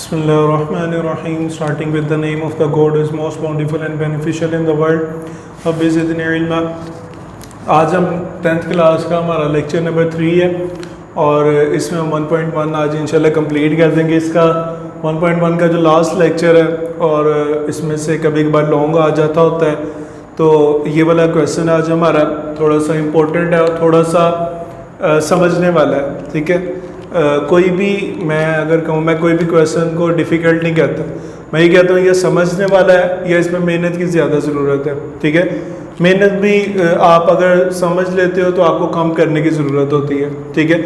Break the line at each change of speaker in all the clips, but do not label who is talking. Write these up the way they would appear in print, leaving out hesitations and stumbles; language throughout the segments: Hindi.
Bismillahirrahmanirrahim. Starting with the name of the God who is most bountiful and beneficial in the world. अब ज़िदनी इल्मा। आज हम 10th क्लास का हमारा लेक्चर नंबर 3 है और इसमें हम 1.1 आज इंशाल्लाह कंप्लीट कर देंगे। इसका 1.1 का जो लास्ट लेक्चर है और इसमें से कभी कभार लॉन्ग आ जाता होता है, तो ये वाला क्वेश्चन आज हमारा थोड़ा सा इम्पोर्टेंट है और थोड़ा सा समझने वाला है। ठीक है, कोई भी मैं अगर कहूँ, मैं कोई भी क्वेश्चन को डिफ़िकल्ट नहीं कहता, मैं ये कहता हूँ ये समझने वाला है या इसमें मेहनत की ज़्यादा ज़रूरत है। ठीक है, मेहनत भी आप अगर समझ लेते हो तो आपको कम करने की ज़रूरत होती है। ठीक है,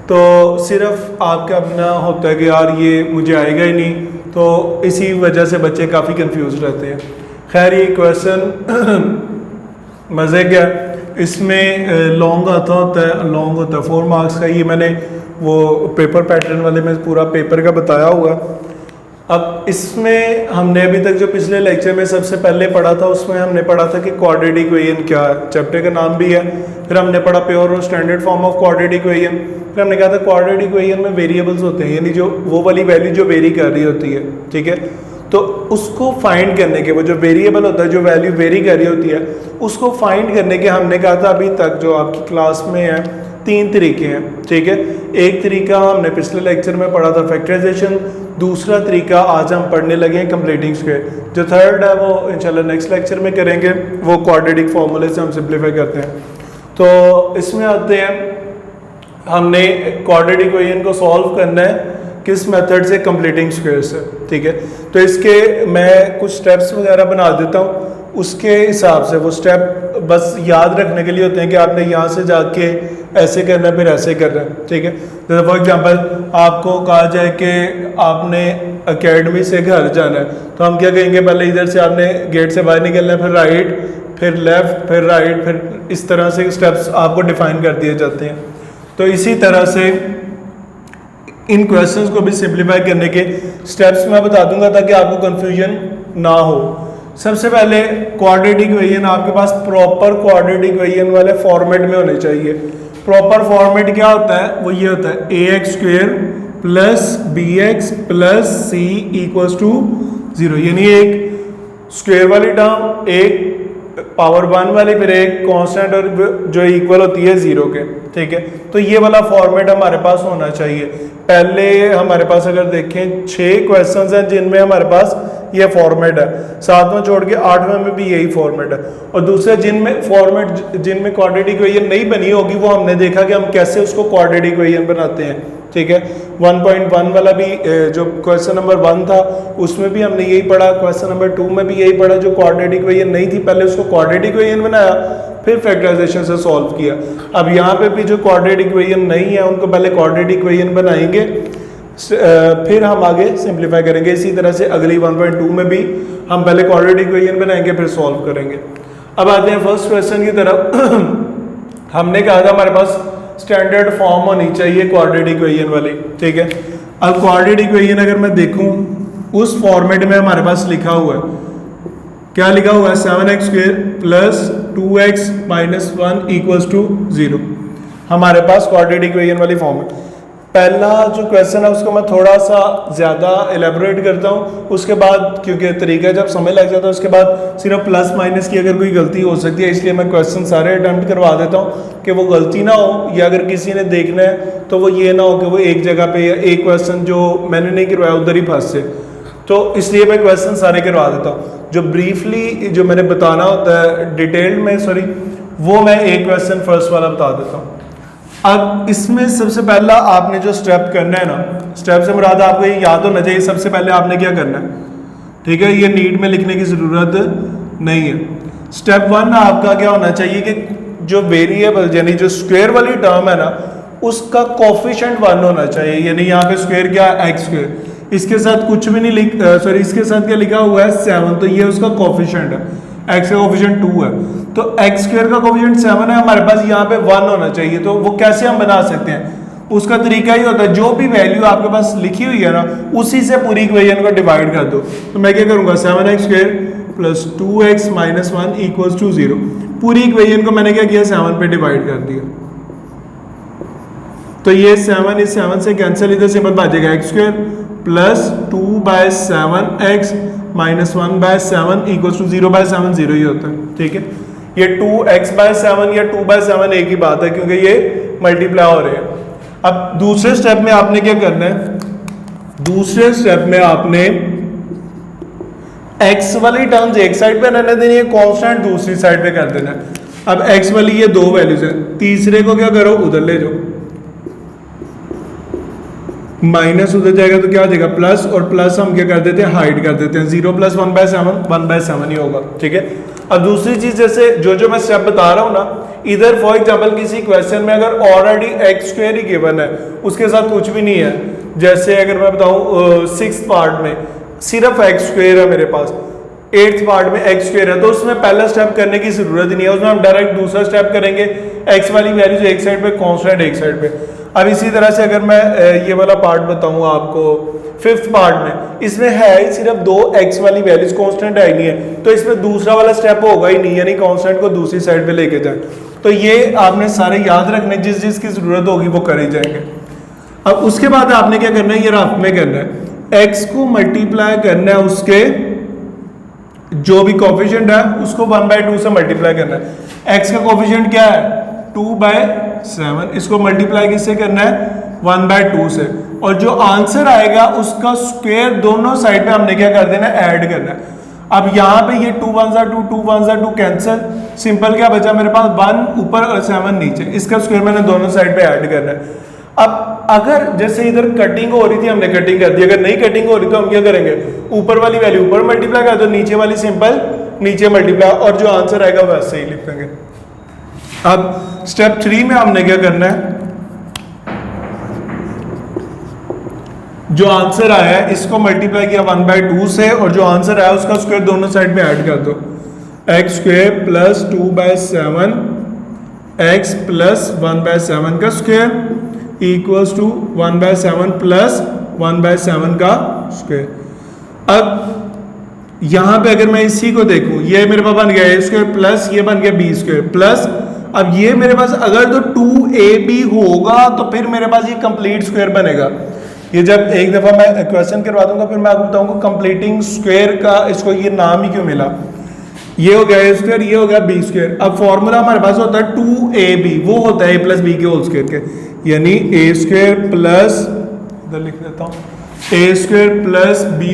तो सिर्फ आपका अपना होता है कि यार ये मुझे आएगा ही नहीं, तो इसी वजह से बच्चे काफ़ी कंफ्यूज रहते हैं। खैर, ये क्वेश्चन मज़े क्या, इसमें लॉन्ग आता होता है, लॉन्ग होता है 4 मार्क्स का। ये मैंने वो पेपर पैटर्न वाले में पूरा पेपर का बताया हुआ। अब इसमें हमने अभी तक जो पिछले लेक्चर में सबसे पहले पढ़ा था, उसमें हमने पढ़ा था कि क्वाड्रेटिक इक्वेशन क्या है, चैप्टर का नाम भी है। फिर हमने पढ़ा प्योर और standard form of quadratic equation. फिर हमने कहा था क्वाड्रेटिक इक्वेशन में वेरिएबल्स होते हैं, यानी जो वो वाली वैल्यू जो वेरी कर रही होती है। ठीक है, तो उसको फाइंड करने के, वो जो वेरिएबल होता है जो वैल्यू वेरी कर रही होती है, उसको फाइंड करने के हमने कहा था अभी तक जो आपकी क्लास में है 3 तरीके हैं। ठीक है, एक तरीका हमने पिछले लेक्चर में पढ़ा था फैक्टराइजेशन, दूसरा तरीका आज हम पढ़ने लगे हैं कंप्लीटिंग स्क्वायर, जो थर्ड है वो इंशाल्लाह नेक्स्ट लेक्चर में करेंगे, वो क्वाड्रेटिक फार्मूले से हम सिंप्लीफाई करते हैं। तो इसमें आते हैं, हमने क्वाड्रेटिक इक्वेशन को सॉल्व करना है किस मेथड से, कंप्लीटिंग स्क्वायर से। ठीक है, तो इसके मैं कुछ स्टेप्स वगैरह बना देता हूँ, उसके हिसाब से वो स्टेप बस याद रखने के लिए होते हैं कि आपने यहाँ से जाके ऐसे करना है फिर ऐसे करना है। ठीक है, जैसे फॉर एग्जांपल आपको कहा जाए कि आपने एकेडमी से घर जाना है, तो हम क्या कहेंगे, पहले इधर से आपने गेट से बाहर निकलना है, फिर राइट, फिर लेफ़्ट, फिर राइट, फिर इस तरह से स्टेप्स आपको डिफाइन कर दिए जाते हैं। तो इसी तरह से इन क्वेश्चंस को भी सिंप्लीफाई करने के स्टेप्स मैं बता दूंगा ताकि आपको कंफ्यूजन ना हो। सबसे पहले क्वाड्रेटिक इक्वेशन आपके पास प्रॉपर क्वाड्रेटिक इक्वेशन वाले फॉर्मेट में होने चाहिए। प्रॉपर फॉर्मेट क्या होता है, वो ये होता है ax² plus bx plus c equals to 0, यानी एक स्क्वायर वाली टर्म, एक पावर 1 वाली, फिर एक कांस्टेंट और जो इक्वल होती है 0 के। ठीक है, तो ये वाला फॉर्मेट हमारे पास होना चाहिए। पहले हमारे पास अगर देखें 6 क्वेश्चंस हैं जिनमें हमारे पास ये फॉर्मेट है, 7वां छोड़ के 8वें में भी यही फॉर्मेट है। और दूसरे जिनमें फॉर्मेट जिनमें क्वाड्रेटिक इक्वेशन नहीं बनी होगी, वो हमने देखा कि हम कैसे उसको क्वाड्रेटिक इक्वेशन बनाते हैं। ठीक है, 1.1 वाला भी जो क्वेश्चन नंबर 1 था उसमें भी हमने यही पढ़ा, क्वेश्चन नंबर 2 में भी यही पढ़ा। जो क्वाड्रेटिक इक्वेशन नहीं थी पहले उसको क्वाड्रेटिक इक्वेशन बनाया, फिर फैक्टराइजेशन से सॉल्व किया। अब यहाँ पे भी जो क्वाड्रेटिक इक्वेशन नहीं है उनको पहले क्वाड्रेटिक इक्वेशन बनाएंगे, फिर हम आगे सिंप्लीफाई करेंगे। इसी तरह से अगली 1.2 में भी हम पहले क्वाड्रेटिक इक्वेशन बनाएंगे फिर सॉल्व करेंगे। अब आते हैं फर्स्ट क्वेश्चन की तरफ। हमने कहा था हमारे पास स्टैंडर्ड फॉर्म होनी चाहिए क्वाड्रेटिक इक्वेशन वाली। ठीक है, अब क्वाड्रेटिक इक्वेशन अगर मैं देखूं उस फॉर्मेट में हमारे पास लिखा हुआ है, क्या लिखा हुआ है, 7x² plus 2x minus 1 equals to 0। हमारे पास क्वाड्रेटिक इक्वेशन वाली फॉर्म है। पहला जो क्वेश्चन है उसको मैं थोड़ा सा ज़्यादा एलेबोरेट करता हूँ, उसके बाद क्योंकि तरीका जब समय लग जाता है उसके बाद सिर्फ प्लस माइनस की अगर कोई गलती हो सकती है, इसलिए मैं क्वेश्चन सारे अटैम्प्ट करवा देता हूँ कि वो गलती ना हो, या अगर किसी ने देखना है तो वो ये ना हो कि वो एक जगह पे या एक क्वेश्चन जो मैंने नहीं करवाया उधर ही फंसे। तो इसलिए मैं क्वेश्चन सारे करवा देता हूँ। जो ब्रीफली जो मैंने बताना होता है डिटेल में, वो मैं एक क्वेश्चन फर्स्ट वाला बता देता हूँ। अब इसमें सबसे पहला आपने जो स्टेप करना है ना, स्टेप से मुराद आपको ये याद होना चाहिए, सबसे पहले आपने क्या करना है। ठीक है, ये नीट में लिखने की ज़रूरत नहीं है। स्टेप 1 आपका क्या होना चाहिए कि जो वेरिएबल यानी जो स्क्वायर वाली टर्म है ना, उसका कोफिशिएंट 1 होना चाहिए। यानी यहाँ पे स्क्वायर क्या है, x², इसके साथ कुछ भी नहीं इसके साथ क्या लिखा हुआ है 7, तो ये उसका कोफिशिएंट है, x का कोफिशिएंट 2 है, तो x² का कोफिशिएंट 7 है, हमारे पास यहाँ पे 1 होना चाहिए। तो वो कैसे हम बना सकते हैं, उसका तरीका ही होता है जो भी वैल्यू आपके पास लिखी हुई है ना, उसी से पूरी इक्वेशन को डिवाइड कर दो। तो मैं क्या करूँगा, 7x² plus 2x minus 1 equals to 0। पूरी इक्वेशन को मैंने क्या किया, 7 पे डिवाइड कर दिया। तो ये 7 इस 7 से कैंसिल, इधर सिंपल बच जाएगा x² plus 2/7x minus 1/7 equal to 0/7 0 ही होता है, ठीक है। ये 2x/7 या 2/7 एक ही बात है क्योंकि ये मल्टीप्लाई हो रहे हैं। अब दूसरे स्टेप में आपने क्या करना है, दूसरे स्टेप में आपने x वाली टर्म्स एक साइड पे रहने देनी है, कांस्टेंट दूसरी साइड पे कर देना है। अब x वाली ये दो वैल्यूज है, तीसरे को क्या करो उधर ले जाओ, माइनस उधर जाएगा तो क्या हो जाएगा प्लस, और प्लस हम क्या कर देते हैं हाइड कर देते हैं, 0 + 1/7 1/7 ही होगा, ठीक है। अब दूसरी चीज जैसे जो मैं स्टेप बता रहा हूं ना, इधर फॉर एग्जांपल किसी क्वेश्चन में अगर ऑलरेडी x² ही गिवन है, उसके साथ कुछ भी नहीं है, जैसे अगर मैं बताऊं 6th पार्ट में सिर्फ x² है मेरे पास, 8th पार्ट में x² है, तो उसमें पहला स्टेप करने की जरूरत ही नहीं है, उसमें हम डायरेक्ट दूसरा स्टेप करेंगे, x वाली वैल्यूज एक साइड पे, कांस्टेंट एक साइड पे। अब इसी तरह से अगर मैं ये वाला पार्ट बताऊं आपको 5th पार्ट में, इसमें है ही सिर्फ दो x वाली वैल्यूज, कांस्टेंट है नहीं है, तो इसमें दूसरा वाला स्टेप होगा ही नहीं, यानी कांस्टेंट को दूसरी साइड पे लेके जाए। तो ये आपने सारे याद रखने, जिस जिस की जरूरत होगी वो करे जाएंगे। अब उसके बाद आपने क्या करना है, ये रफ में करना है, x को मल्टीप्लाई करना है, उसके जो भी कोफिशिएंट है उसको 1/2 से मल्टीप्लाई करना है। x का कोफिशिएंट क्या है 2/7, इसको मल्टीप्लाई किससे करना है 1/2 से, और जो आंसर आएगा उसका स्क्वायर दोनों साइड पे हमने क्या कर देना है ऐड करना है। अब यहाँ पे ये 2 1 2 2 1 2 कैंसिल, सिंपल क्या बचा मेरे पास 1 ऊपर और 7 नीचे, इसका स्क्वायर मैंने दोनों साइड पे ऐड करना है। अब अगर जैसे इधर कटिंग हो रही थी हमने कटिंग कर दी, अगर नहीं कटिंग हो रही तो हम क्या करेंगे, ऊपर वाली वैल्यू ऊपर मल्टीप्लाई कर दो, नीचे वाली सिंपल नीचे मल्टीप्लाई, और जो आंसर आएगा वैसे ही लिखेंगे। अब स्टेप 3 में हमने क्या करना है, जो आंसर आया है इसको मल्टीप्लाई किया 1/2 से, और जो आंसर आया उसका स्क्वायर दोनों साइड में ऐड कर दो, x² + 2/7 x + 1/7 का स्क्वायर इक्वल्स टू 1/7 + 1/7 का स्क्वायर। अब यहां पे अगर मैं इसी को देखूं, ये मेरे पास बन गया a² प्लस ये बन गया b² प्लस, अब ये मेरे पास अगर तो 2ab होगा तो फिर मेरे पास ये कंप्लीट स्क्वायर बनेगा। ये जब एक दफा मैं क्वेश्चन करवा दूंगा फिर मैं आपको बताऊंगा कंप्लीटिंग स्क्वायर का इसको ये नाम ही क्यों मिला। ये हो गया a², ये हो गया b²। अब फॉर्मूला हमारे पास होता है 2ab, वो होता है a + b के होल स्क्वायर के, यानी a² प्लस, इधर लिख देता हूँ, a² + b²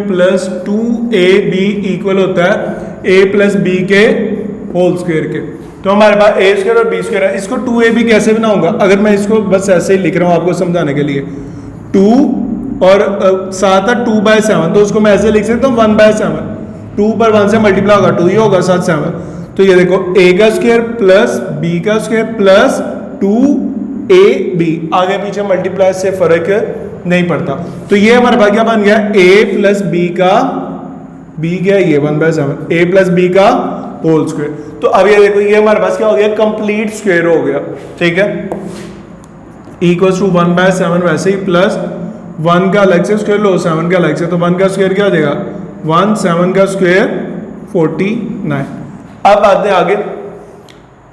+ 2ab इक्वल होता है a + b के होल स्क्वायर के। तो हमारे पास a² और b² है, इसको 2ab कैसे बनाऊंगा, अगर मैं इसको बस ऐसे ही लिख रहा हूँ आपको समझाने के लिए, 2 और साथ है 2/7, तो उसको मैं ऐसे लिख सकता हूँ 1/7, 2 पर 1 से मल्टीप्लाई होगा 2 ही होगा, 7 7, तो ये देखो a का स्क्वायर प्लस b का स्क्वायर प्लस 2ab, आगे पीछे मल्टीप्लाई से फर्क नहीं पड़ता। तो ये हमारे पास क्या बन गया a + b का, b क्या है ये 1/7, a + b का होल स्क्वायर। तो अब ये देखो ये हमारे पास क्या हो गया कंप्लीट स्क्वायर हो गया, ठीक है, इक्वल्स टू 1/7 वैसे ही प्लस 1 का अलग से स्क्वायर लो 7 का अलग से, तो 1 का स्क्वायर क्या आ जाएगा 1, 7 का स्क्वायर 49। अब आते हैं आगे,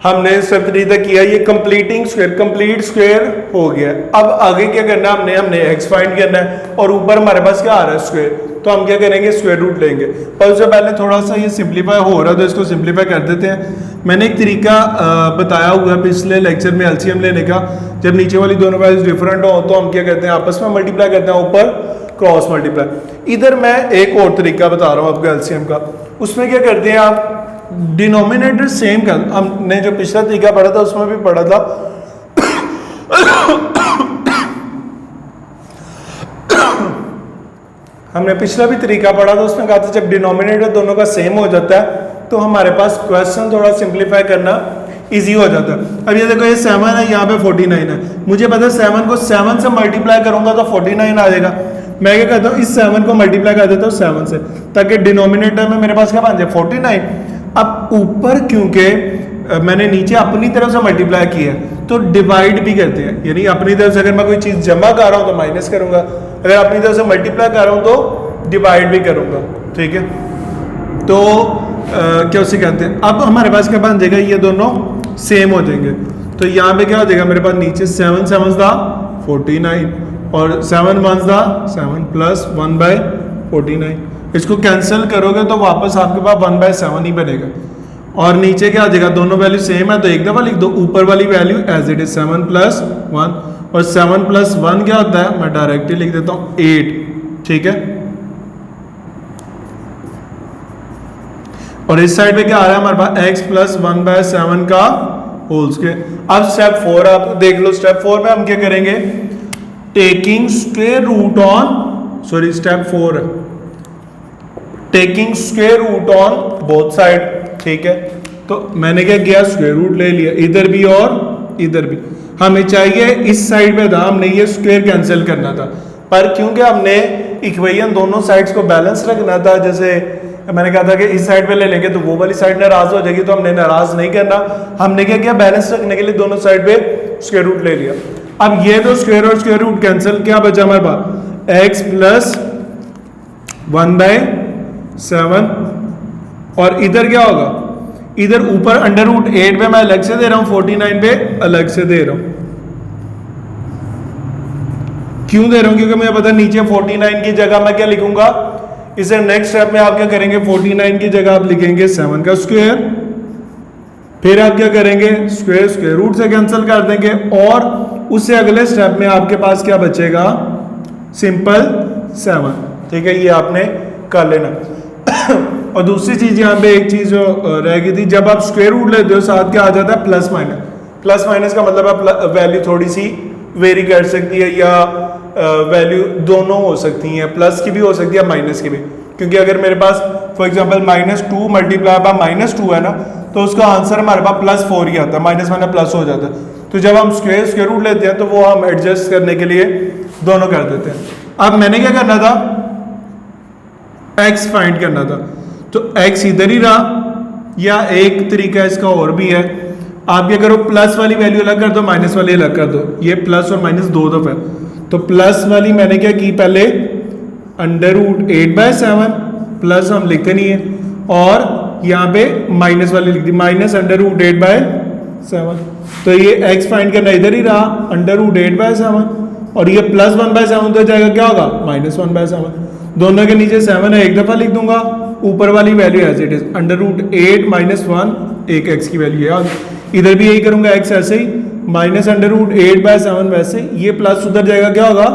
हमने स्टेप 3 तक किया, ये कंप्लीटिंग स्क्वायर, कंप्लीट स्क्वायर हो गया। अब आगे क्या करना है, हमने x फाइंड करना है, और ऊपर हमारे पास क्या आ रहा है स्क्वायर, तो हम क्या करेंगे स्क्वायर रूट लेंगे। और उससे पहले थोड़ा सा ये सिंप्लीफाई हो रहा है तो इसको सिंप्लीफाई कर देते हैं। मैंने एक तरीका बताया हुआ है पिछले लेक्चर में एलसीएम लेने का, जब नीचे वाली दोनों वैल्यूज डिफरेंट हो तो हम क्या करते हैं आपस में मल्टीप्लाई करते हैं, ऊपर क्रॉस मल्टीप्लाई। इधर मैं एक और तरीका बता रहा हूँ आपको एलसीएम का, उसमें क्या करते हैं आप डिनोमिनेटर सेम कर, हमने जो पिछला तरीका पढ़ा था उसमें भी पढ़ा था हमने पिछला भी तरीका पढ़ा था, उसमें कहा था जब डिनोमिनेटर दोनों का सेम हो जाता है तो हमारे पास क्वेश्चन थोड़ा सिंप्लीफाई करना इजी हो जाता है। अब ये देखो ये 7 है, यहाँ पे 49 है, मुझे पता है 7 को 7 से मल्टीप्लाई करूंगा तो 49 आ जाएगा। मैं क्या कहता हूँ इस 7 को मल्टीप्लाई कर देता हूँ 7 से, ताकि डिनोमिनेटर में मेरे पास क्या बन जाए 49। अब ऊपर क्योंकि मैंने नीचे अपनी तरफ से मल्टीप्लाई किया है तो डिवाइड भी करते हैं, यानी अपनी तरफ से अगर मैं कोई चीज़ जमा कर रहा हूँ तो माइनस करूंगा, अगर अपनी तरफ से मल्टीप्लाई कर रहा हूँ तो डिवाइड भी करूंगा, ठीक है। तो क्या उसे कहते हैं, अब हमारे पास क्या बन जाएगा, ये दोनों सेम हो जाएंगे, तो यहाँ पे क्या हो जाएगा मेरे पास नीचे 7 7 था 49 और 7 1 दा 7 प्लस 1/49। इसको कैंसिल करोगे तो वापस आपके पास 1/7 ही बनेगा। और नीचे क्या आ जाएगा, दोनों वैल्यू सेम है तो एक दफ़ा लिख दो, ऊपर वाली वैल्यू एज इट इज 7 + 1 और 7 + 1 क्या होता है, मैं डायरेक्टली लिख देता हूँ 8। ठीक है, और इस साइड पे क्या आ रहा है हमारे पास x + 1/7 का होल स्क्वायर। अब स्टेप 4 आप देख लो, स्टेप 4 में हम क्या करेंगे, taking square root on, sorry step 4 है, taking square root on both side. ठीक है, तो मैंने क्या किया, स्क्वायर रूट ले लिया इधर भी और इधर भी। हमें चाहिए इस साइड पे था, हमने ये स्क्वायर कैंसिल करना था, पर क्योंकि हमने इक्वेशन दोनों साइड्स को बैलेंस रखना था, जैसे मैंने कहा था कि इस साइड पे ले लेंगे तो वो वाली साइड नाराज हो जाएगी, तो हमने नाराज नहीं करना। हमने क्या किया, बैलेंस रखने के लिए दोनों साइड पे स्क्वायर रूट ले लिया। अब ये तो स्क्वायर और स्क्वायर रूट कैंसिल, क्या बचा हमारे पास, x + 1/7 और इधर क्या होगा, इधर ऊपर √8 पे मैं अलग से दे रहा हूं, 49 पे अलग से दे रहा हूं। क्यों दे रहा हूं, क्योंकि मुझे पता नीचे 49 की जगह मैं क्या लिखूंगा, इसे नेक्स्ट स्टेप में आप क्या करेंगे, 49 की जगह आप लिखेंगे 7 का स्क्वायर, फिर आप क्या करेंगे, स्क्वायर स्क्वायर रूट से कैंसिल कर देंगे, और उससे अगले स्टेप में आपके पास क्या बचेगा, सिंपल 7। ठीक है, ये आपने कर लेना। और दूसरी चीज यहाँ पे एक चीज जो रह गई थी, जब आप स्क्वायर रूट लेते हो साथ क्या आ जाता है, प्लस माइनस। प्लस माइनस का मतलब आप वैल्यू थोड़ी सी वेरी कर सकती है, या वैल्यू दोनों हो सकती हैं, प्लस की भी हो सकती है माइनस की भी, क्योंकि अगर मेरे पास फॉर एग्जांपल -2 × -2 है ना, तो उसका आंसर हमारे पास +4 ही आता है, माइनस माइनस प्लस हो जाता है। तो जब हम स्क्वायर रूट लेते हैं तो वो हम एडजस्ट करने के लिए दोनों कर देते हैं। अब मैंने क्या करना था, x फाइंड करना था, तो x इधर ही रहा, या एक तरीका इसका और भी है, आप क्या करो, प्लस वाली वैल्यू अलग कर दो, माइनस वाली अलग कर दो, ये प्लस और माइनस दो दफा है, तो प्लस वाली मैंने क्या की, पहले √8/7 प्लस हम लिखते नहीं है, और यहाँ पे माइनस वाली लिख दी, -√8/7। तो ये x फाइंड करना इधर ही रहा, √8/7, और ये +1/7 तो जाएगा, क्या होगा, -1/7। दोनों के नीचे 7 है, एक दफा लिख दूंगा, ऊपर वाली वैल्यू एज इट इज, √8 - 1 एक x की वैल्यू है, इधर भी यही करूंगा, x ऐसे ही, -√8/7 वैसे, ये प्लस उधर जाएगा, क्या होगा,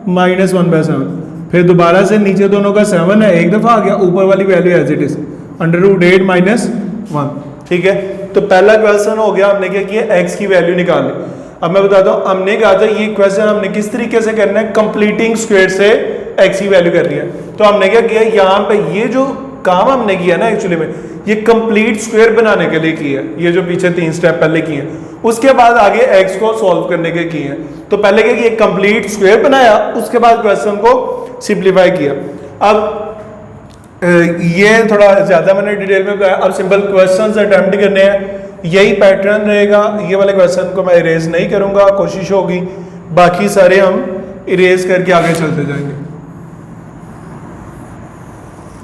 -1/7। फिर दोबारा से नीचे दोनों का 7 है, एक दफा आ गया, ऊपर वाली वैल्यू एज इट इज, √8 - 1। ठीक है, तो पहला क्वेश्चन हो गया, हमने क्या किया, x की वैल्यू निकाल ली। अब मैं बताता हूं, हमने कहा था ये क्वेश्चन हमने किस तरीके से करना है, कंप्लीटिंग स्क्वायर से x की वैल्यू करनी है। तो हमने क्या किया, यहाँ पे ये जो काम हमने किया ना, एक्चुअली में ये कंप्लीट स्क्वायर बनाने के लिए किया है, ये जो पीछे 3 स्टेप पहले किए हैं, उसके बाद आगे x को सॉल्व करने के किए हैं। तो पहले क्या किया, कंप्लीट स्क्वायर बनाया, उसके बाद क्वेश्चन को सिंप्लीफाई किया। अब ये थोड़ा ज्यादा मैंने डिटेल में बताया, अब सिंपल क्वेश्चंस अटेम्प्ट करने हैं, यही पैटर्न रहेगा। ये वाले क्वेश्चन को मैं इरेज नहीं करूंगा, कोशिश होगी, बाकी सारे हम इरेज करके आगे चलते जाएंगे।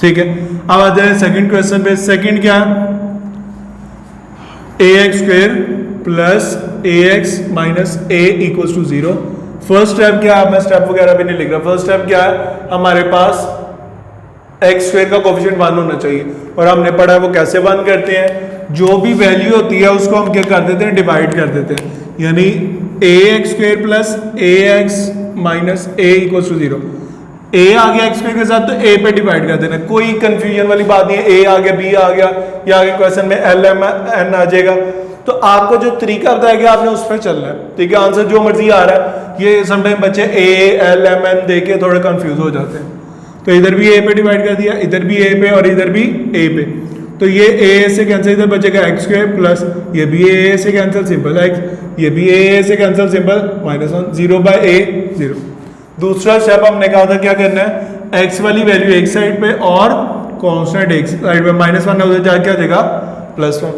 ठीक है, अब आ जाए सेकंड क्वेश्चन पे। सेकंड क्या है, ax² + ax - a = 0। First step क्या है, मैं स्टेप वगैरह भी नहीं लिख रहा, फर्स्ट स्टेप क्या है, हमारे पास x² का कोफिशिएंट 1 होना चाहिए, और हमने पढ़ा है वो कैसे 1 करते हैं, जो भी वैल्यू होती है उसको हम क्या कर देते हैं, डिवाइड कर देते हैं, यानी ax² + ax - a = 0। a आ गया x² के साथ, तो a पे डिवाइड कर देना, कोई कंफ्यूजन वाली बात नहीं है, a आ गया, b आ गया, या आगे क्वेश्चन में l m n आ जाएगा। तो आपको जो तरीका बताया गया आपने उस पर चलना है। ठीक है, आंसर जो मर्जी आ रहा है, ये समटाइम बच्चे a l m n देके थोड़े कंफ्यूज हो जाते हैं। तो इधर भी a पे डिवाइड कर दिया, इधर भी a पे और इधर भी a पे, तो ये a से कैंसिल, इधर बचेगा x² प्लस ये भी a से कैंसिल, सिंपल x, ये भी a से कैंसिल, सिंपल -1, 0/a 0। दूसरा स्टेप हमने कहा था क्या करना है, x वाली वैल्यू एक साइड पे और कांस्टेंट एक साइड पे, -1 उधर जाके क्या देगा, +1।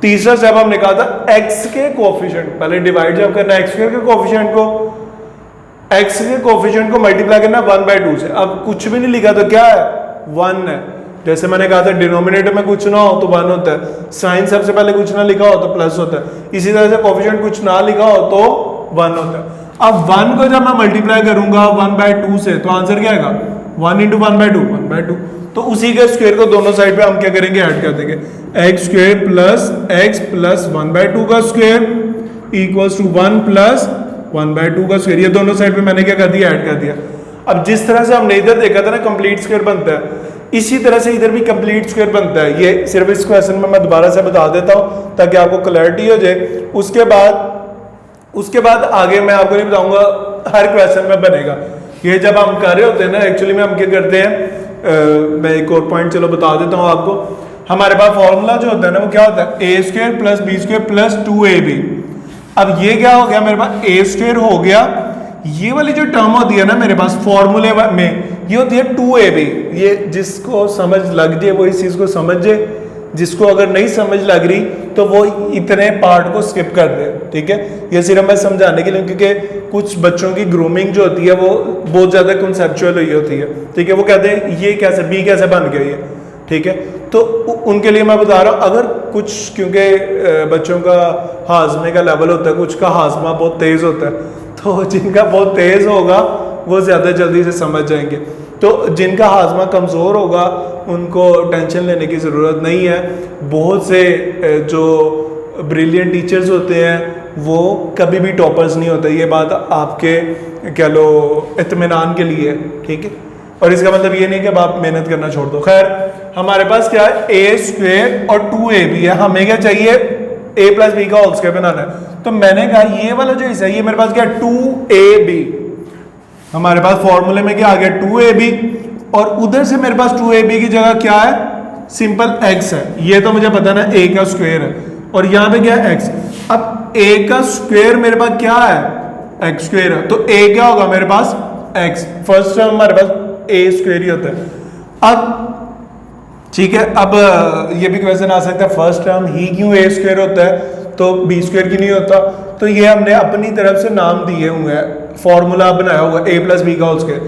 तीसरा स्टेप हमने कहा था x के कोफिशिएंट, पहले डिवाइड जब करना है x² के कोफिशिएंट को, x के कोफिशिएंट को मल्टीप्लाई करना 1/2 से। अब कुछ भी नहीं लिखा तो क्या है, 1 है। जैसे मैंने कहा था डिनोमिनेटर में कुछ ना हो तो 1 होता है, साइन सबसे पहले कुछ ना लिखा हो तो प्लस होता है, इसी तरह से कोफिशिएंट कुछ ना लिखा हो तो 1 होता है। अब 1 को जब मैं मल्टीप्लाई करूंगा 1/2 से तो आंसर क्या आएगा 1 इंटू 1/2 1/2। तो उसी के स्क्वायर को दोनों साइड पे हम क्या करेंगे ऐड कर देंगे, x square plus x plus 1/2 का स्क्वायर इक्वल्स टू 1 प्लस 1/2 का स्क्वायर। ये दोनों साइड पे मैंने क्या कर दिया ऐड कर दिया। अब जिस तरह से हमने इधर देखा था ना कंप्लीट स्क्वायर बनता है, इसी तरह से इधर भी कंप्लीट स्क्वायर बनता है। ये सिर्फ इस क्वेश्चन में मैं दोबारा से बता देता हूँ ताकि आपको क्लैरिटी हो जाए। उसके बाद आगे मैं आपको नहीं बताऊंगा, हर क्वेश्चन में बनेगा। ये जब हम कर रहे होते हैं ना एक्चुअली में हम क्या करते हैं, मैं एक और पॉइंट चलो बता देता हूँ आपको। हमारे पास फॉर्मूला जो होता है ना वो क्या होता है A square plus B square plus 2ab। अब ये क्या हो गया मेरे पास ए स्क्वायर हो गया, ये वाली जो टर्म होती है ना मेरे पास फॉर्मूले में ये होती है 2ab। ये जिसको समझ लग जाए वो इस चीज को समझ जाए, जिसको अगर नहीं समझ लग रही तो वो इतने पार्ट को स्किप कर दे, ठीक है। ये सिर्फ मैं समझाने के लिए, क्योंकि कुछ बच्चों की ग्रूमिंग जो होती है वो बहुत ज्यादा कॉन्सेप्चुअल हुई होती है, ठीक है। वो कहते हैं ये कैसे बी कैसे बन गया ये, ठीक है। तो उनके लिए मैं बता रहा हूँ, अगर कुछ क्योंकि बच्चों का हाजमे का लेवल होता है, कुछ का हाजमा बहुत तेज होता है, तो जिनका बहुत तेज होगा वो ज्यादा जल्दी से समझ जाएंगे। तो जिनका हाजमा कमज़ोर होगा उनको टेंशन लेने की ज़रूरत नहीं है। बहुत से जो ब्रिलियंट टीचर्स होते हैं वो कभी भी टॉपर्स नहीं होते, ये बात आपके कह लो इत्मीनान के लिए, ठीक है। और इसका मतलब ये नहीं कि अब आप मेहनत करना छोड़ दो। खैर हमारे पास क्या है ए स्क्वायर और 2ab है, हमें क्या चाहिए a प्लस बी का होल स्क्वायर बनाना है। तो मैंने कहा ये वाला जो हिस्सा है ये मेरे पास क्या 2ab, हमारे पास फॉर्मूले में क्या आ गया 2ab, और उधर से मेरे पास 2ab की जगह क्या है सिंपल x है। ये तो मुझे पता ना a का स्क्वायर है, और यहाँ पे क्या है x। अब a का स्क्वायर मेरे पास क्या है x स्क्वायर है, तो a क्या होगा मेरे पास x। फर्स्ट टर्म हमारे पास a स्क्वायर ही होता है। अब ठीक है, अब ये भी क्वेश्चन आ सकता है फर्स्ट टर्म ही क्यों a स्क्वायर होता है तो b स्क्वायर क्यों नहीं होता। तो ये हमने अपनी तरफ से नाम दिए हुए हैं, फॉर्मूला बनाया हुआ a प्लस बी का whole square,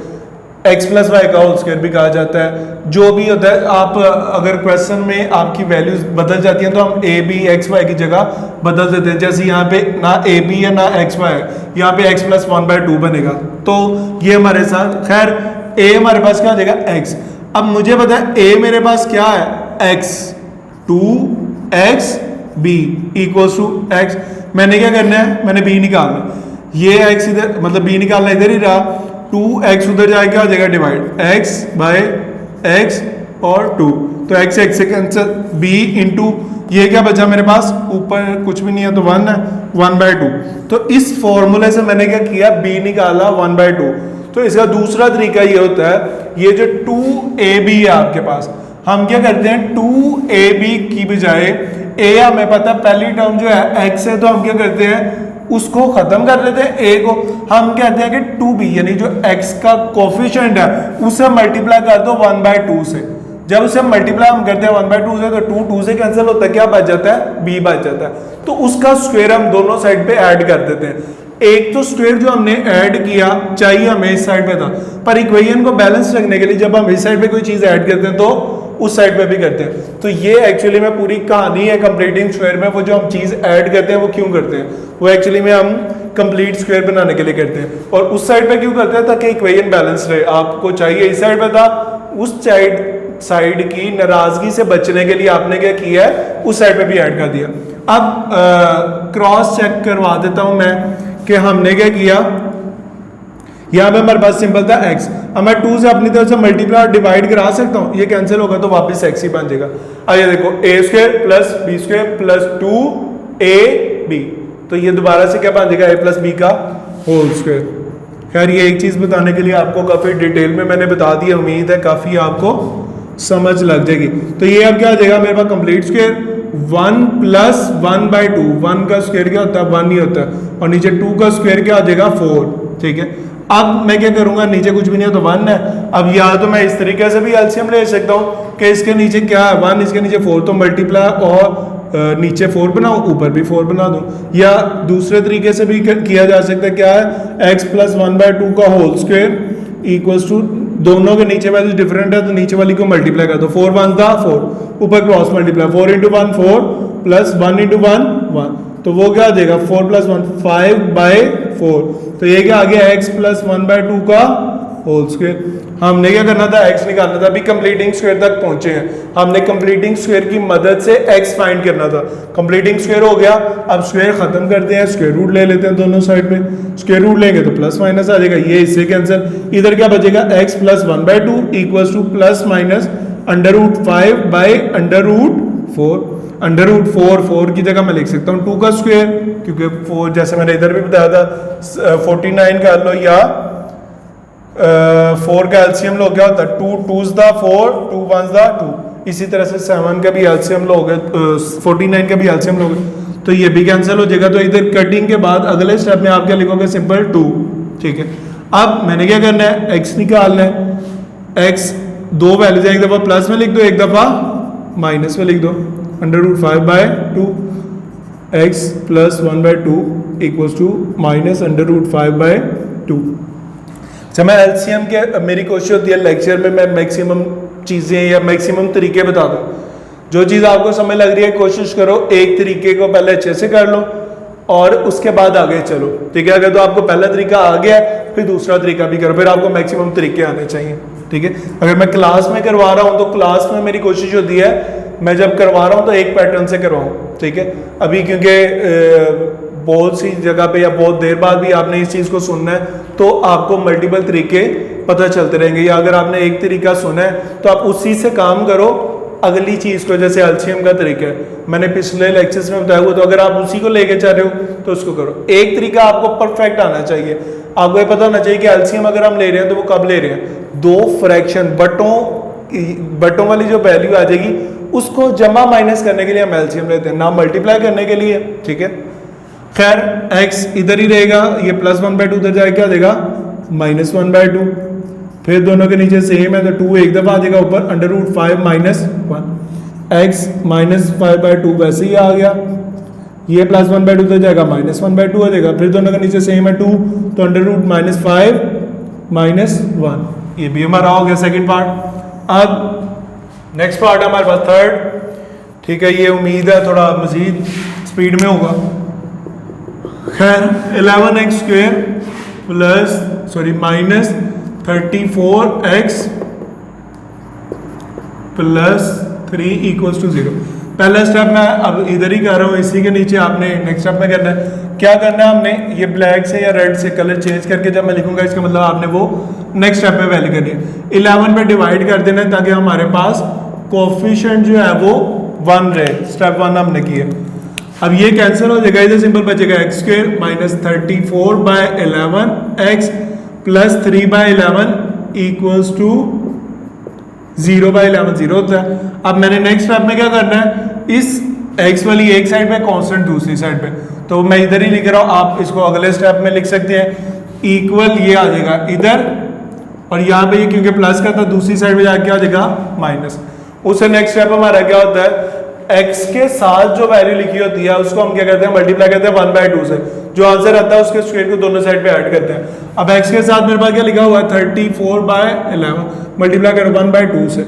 x plus Y का होल स्क्वायर भी कहा जाता है। जो भी होता है आप अगर क्वेश्चन में आपकी वैल्यूज बदल जाती हैं तो हम a b x y की जगह बदल देते हैं। जैसे यहाँ पे ना a b है ना x y है, यहाँ पे x प्लस 1/2 बनेगा। तो ये हमारे साथ खैर a हमारे पास क्या हो जाएगा x। अब मुझे पता है a मेरे पास क्या है x, 2x b equals to x। मैंने क्या करना है मैंने b निकालना, ये x इधर मतलब b निकालना इधर ही रहा, 2x उधर जाए क्या हो जाएगा डिवाइड x बाय x और 2, तो x से कैंसिल, b इंटू ये क्या बचा मेरे पास ऊपर कुछ भी नहीं है तो 1 है 1/2। तो इस फॉर्मूले से मैंने क्या किया b निकाला 1/2। तो इसका दूसरा तरीका ये होता है, ये जो 2ab है आपके पास, हम क्या करते हैं 2ab की बजाय a हमें पता है पहली टर्म जो है x है, तो हम क्या करते हैं उसको खत्म कर लेते हैं a को। हम कहते हैं कि 2b यानी जो x का कोफिशिएंट है उसे मल्टीप्लाई कर दो 1/2 से। जब उसे मल्टीप्लाई हम करते हैं 1/2 से तो 2 से कैंसिल होता है, क्या बच जाता है b बच जाता है। तो उसका स्क्वायर हम दोनों साइड पे ऐड कर देते हैं। एक तो स्क्वायर जो हमने ऐड किया चाहिए हमें इस साइड पे था, पर इक्वेशन को बैलेंस रखने के लिए जब हम इस साइड पे कोई चीज ऐड करते हैं तो उस साइड पे भी करते हैं। तो ये एक्चुअली में पूरी कहानी है कंप्लीटिंग स्क्वायर में। वो जो हम चीज ऐड करते हैं वो क्यों करते हैं, वो एक्चुअली में हम कंप्लीट स्क्वायर बनाने के लिए करते हैं। और उस साइड पे क्यों करते हैं ताकि इक्वेशन बैलेंस रहे। आपको चाहिए इस साइड पे था, उस साइड की नाराजगी से बचने के लिए आपने क्या किया है उस साइड पे भी ऐड कर दिया। अब क्रॉस चेक करवा देता हूं मैं कि हमने क्या किया। यहाँ पे हमारे पास सिंपल था x, अब मैं 2 से अपनी तरफ से मल्टीप्लाई और डिवाइड करा सकता हूँ, ये कैंसिल होगा तो वापस x ही बन जाएगा। अब ये देखो a square plus B square plus 2ab, तो ये दोबारा से क्या बन जाएगा a प्लस बी का होल स्क्वायर। खैर ये एक चीज बताने के लिए आपको काफी डिटेल में मैंने बता दी, उम्मीद है काफी आपको समझ लग जाएगी। तो ये अब क्या आ जाएगा मेरे पास कंप्लीट स्क्वायर 1 प्लस 1/2, 1 का स्क्वायर क्या होता है 1 ही होता है, और नीचे 2 का स्क्वायर क्या आ जाएगा 4, ठीक है। अब मैं क्या करूंगा नीचे कुछ भी नहीं है तो 1 है। अब या तो मैं इस तरीके से भी एलसीएम ले सकता हूँ कि इसके नीचे क्या है 1, इसके नीचे 4, तो मल्टीप्लाई और नीचे 4 बनाओ ऊपर भी 4 बना दो। या दूसरे तरीके से भी किया जा सकता है, क्या है x प्लस 1/2 का होल स्क्वायर इक्वल्स टू, दोनों के नीचे वैल्यू डिफरेंट है तो नीचे वाली को मल्टीप्लाई कर दो, 4 1 था 4, ऊपर cross multiply 4 into 1 4 plus 1 into 1 1, तो वो क्या आ जाएगा 4 प्लस 1 5/4 4। तो ये क्या आ गया x प्लस 1/2 का होल स्क्वायर। हमने क्या करना था, x निकालना था। अभी कंप्लीटिंग स्क्वायर तक पहुंचे हैं, हमने कंप्लीटिंग स्क्वायर की मदद से x फाइंड करना था। कंप्लीटिंग स्क्वायर हो गया, अब स्क्वायर खत्म करते हैं, स्क्वायर रूट ले लेते हैं दोनों साइड पे। स्क्वायर रूट लेंगे तो प्लस माइनस आ जाएगा, ये इससे कैंसिल। इधर क्या बचेगा, x plus 1/2 equals to plus minus √5/√4। √4 की जगह मैं लिख सकता हूँ 2 का स्क्वायर, क्योंकि 4 जैसे मैंने इधर भी बताया था 49 का लो या 4 का एलसीएम लो क्या होता है 2 2s दा 4 2 1s दा 2। इसी तरह से 7 का भी एलसीएम लोगे, 49 का भी एलसीएम लोगे तो ये भी कैंसिल हो जाएगा। तो इधर कटिंग के बाद अगले स्टेप में आप क्या लिखोगे, सिंपल 2। ठीक है, अब मैंने क्या करना है, x निकालना है। x दो वैल्यूज है, एक दफा प्लस में लिख दो, एक दफा माइनस में लिख दो। √5/2 x plus 1/2 equals to minus √5/2। अच्छा, मैं एलसीएम के, मेरी कोशिश होती है लेक्चर में मैं मैक्सिमम चीज़ें या मैक्सिमम तरीके बता दूं। जो चीज़ आपको समझ लग रही है कोशिश करो एक तरीके को पहले अच्छे से कर लो और उसके बाद आगे चलो। ठीक है, अगर तो आपको पहला तरीका आ गया फिर दूसरा तरीका भी करो, फिर आपको मैक्सिमम तरीके आने चाहिए। ठीक है, अगर मैं क्लास में करवा रहा हूँ तो क्लास में मेरी कोशिश होती है मैं जब करवा रहा हूँ तो एक पैटर्न से करवाऊँ। ठीक है, अभी क्योंकि बहुत सी जगह पे या बहुत देर बाद भी आपने इस चीज़ को सुनना है तो आपको मल्टीपल तरीके पता चलते रहेंगे, या अगर आपने एक तरीका सुना है तो आप उसी से काम करो अगली चीज़ को। जैसे एलसीएम का तरीका है, मैंने पिछले लेक्चर्स में बताया हुआ, तो अगर आप उसी को लेके चाह रहे हो तो उसको करो। एक तरीका आपको परफेक्ट आना चाहिए, आपको ये पता होना चाहिए कि एलसीएम अगर हम ले रहे हैं तो वो कब ले रहे हैं, दो फ्रैक्शन बटों वाली जो वैल्यू आ जाएगी उसको जमा माइनस करने के लिए हम एलसीएम लेते हैं, ना मल्टीप्लाई करने के लिए। ठीक है, खैर x इधर ही रहेगा, ये प्लस 1/2 उधर जाएगा, क्या देगा माइनस 1/2। फिर दोनों के नीचे सेम है तो 2 एक दफा आ जाएगा ऊपर, √5 माइनस 1 x माइनस 5/2 वैसे ही आ गया। ये प्लस 1/2 उधर जाएगा, माइनस 1/2 आ जाएगा। फिर दोनों के नीचे सेम है 2 तो √-5 माइनस 1, ये भी हमारा हो गया सेकेंड पार्ट। अब नेक्स्ट पार्ट है हमारे पास थर्ड। ठीक है, ये उम्मीद है थोड़ा मजीद स्पीड में होगा। खैर 11x² प्लस माइनस 34x प्लस 3 इक्वल्स टू 0। पहला स्टेप मैं अब इधर ही कर रहा हूँ, इसी के नीचे आपने नेक्स्ट स्टेप में करना है। क्या करना है, हमने ये ब्लैक से या रेड से कलर चेंज करके जब मैं लिखूंगा इसका मतलब आपने वो नेक्स्ट स्टेप में वैल्यू करनी है। 11 पे डिवाइड कर देना है ताकि हमारे पास कोफिशिएंट जो है वो 1 रहे। स्टेप 1 हमने किया। अब ये कैंसिल हो जाएगा, इधर सिंपल बचेगा x² minus 34/11 x plus 3/11 equals to 0/11 0 होता है। अब मैंने नेक्स्ट स्टेप में क्या करना है, इस x वाली एक साइड पे कांस्टेंट दूसरी साइड पे, तो मैं इधर ही लिख रहा हूँ, आप इसको अगले स्टेप में लिख सकते हैं। इक्वल ये आ जाएगा इधर और यहाँ पे ये क्योंकि प्लस का था दूसरी साइड में जाके क्या आ जाएगा माइनस। उससे नेक्स्ट स्टेप हमारा क्या होता है, x के साथ जो वैल्यू लिखी होती है उसको हम क्या करते हैं मल्टीप्लाई करते हैं 1/2 से, जो आंसर आता है उसके स्क्वायर को दोनों साइड पे ऐड करते हैं। अब x के साथ मेरे पास क्या लिखा हुआ है 34/11 मल्टीप्लाई करो 1/2 से,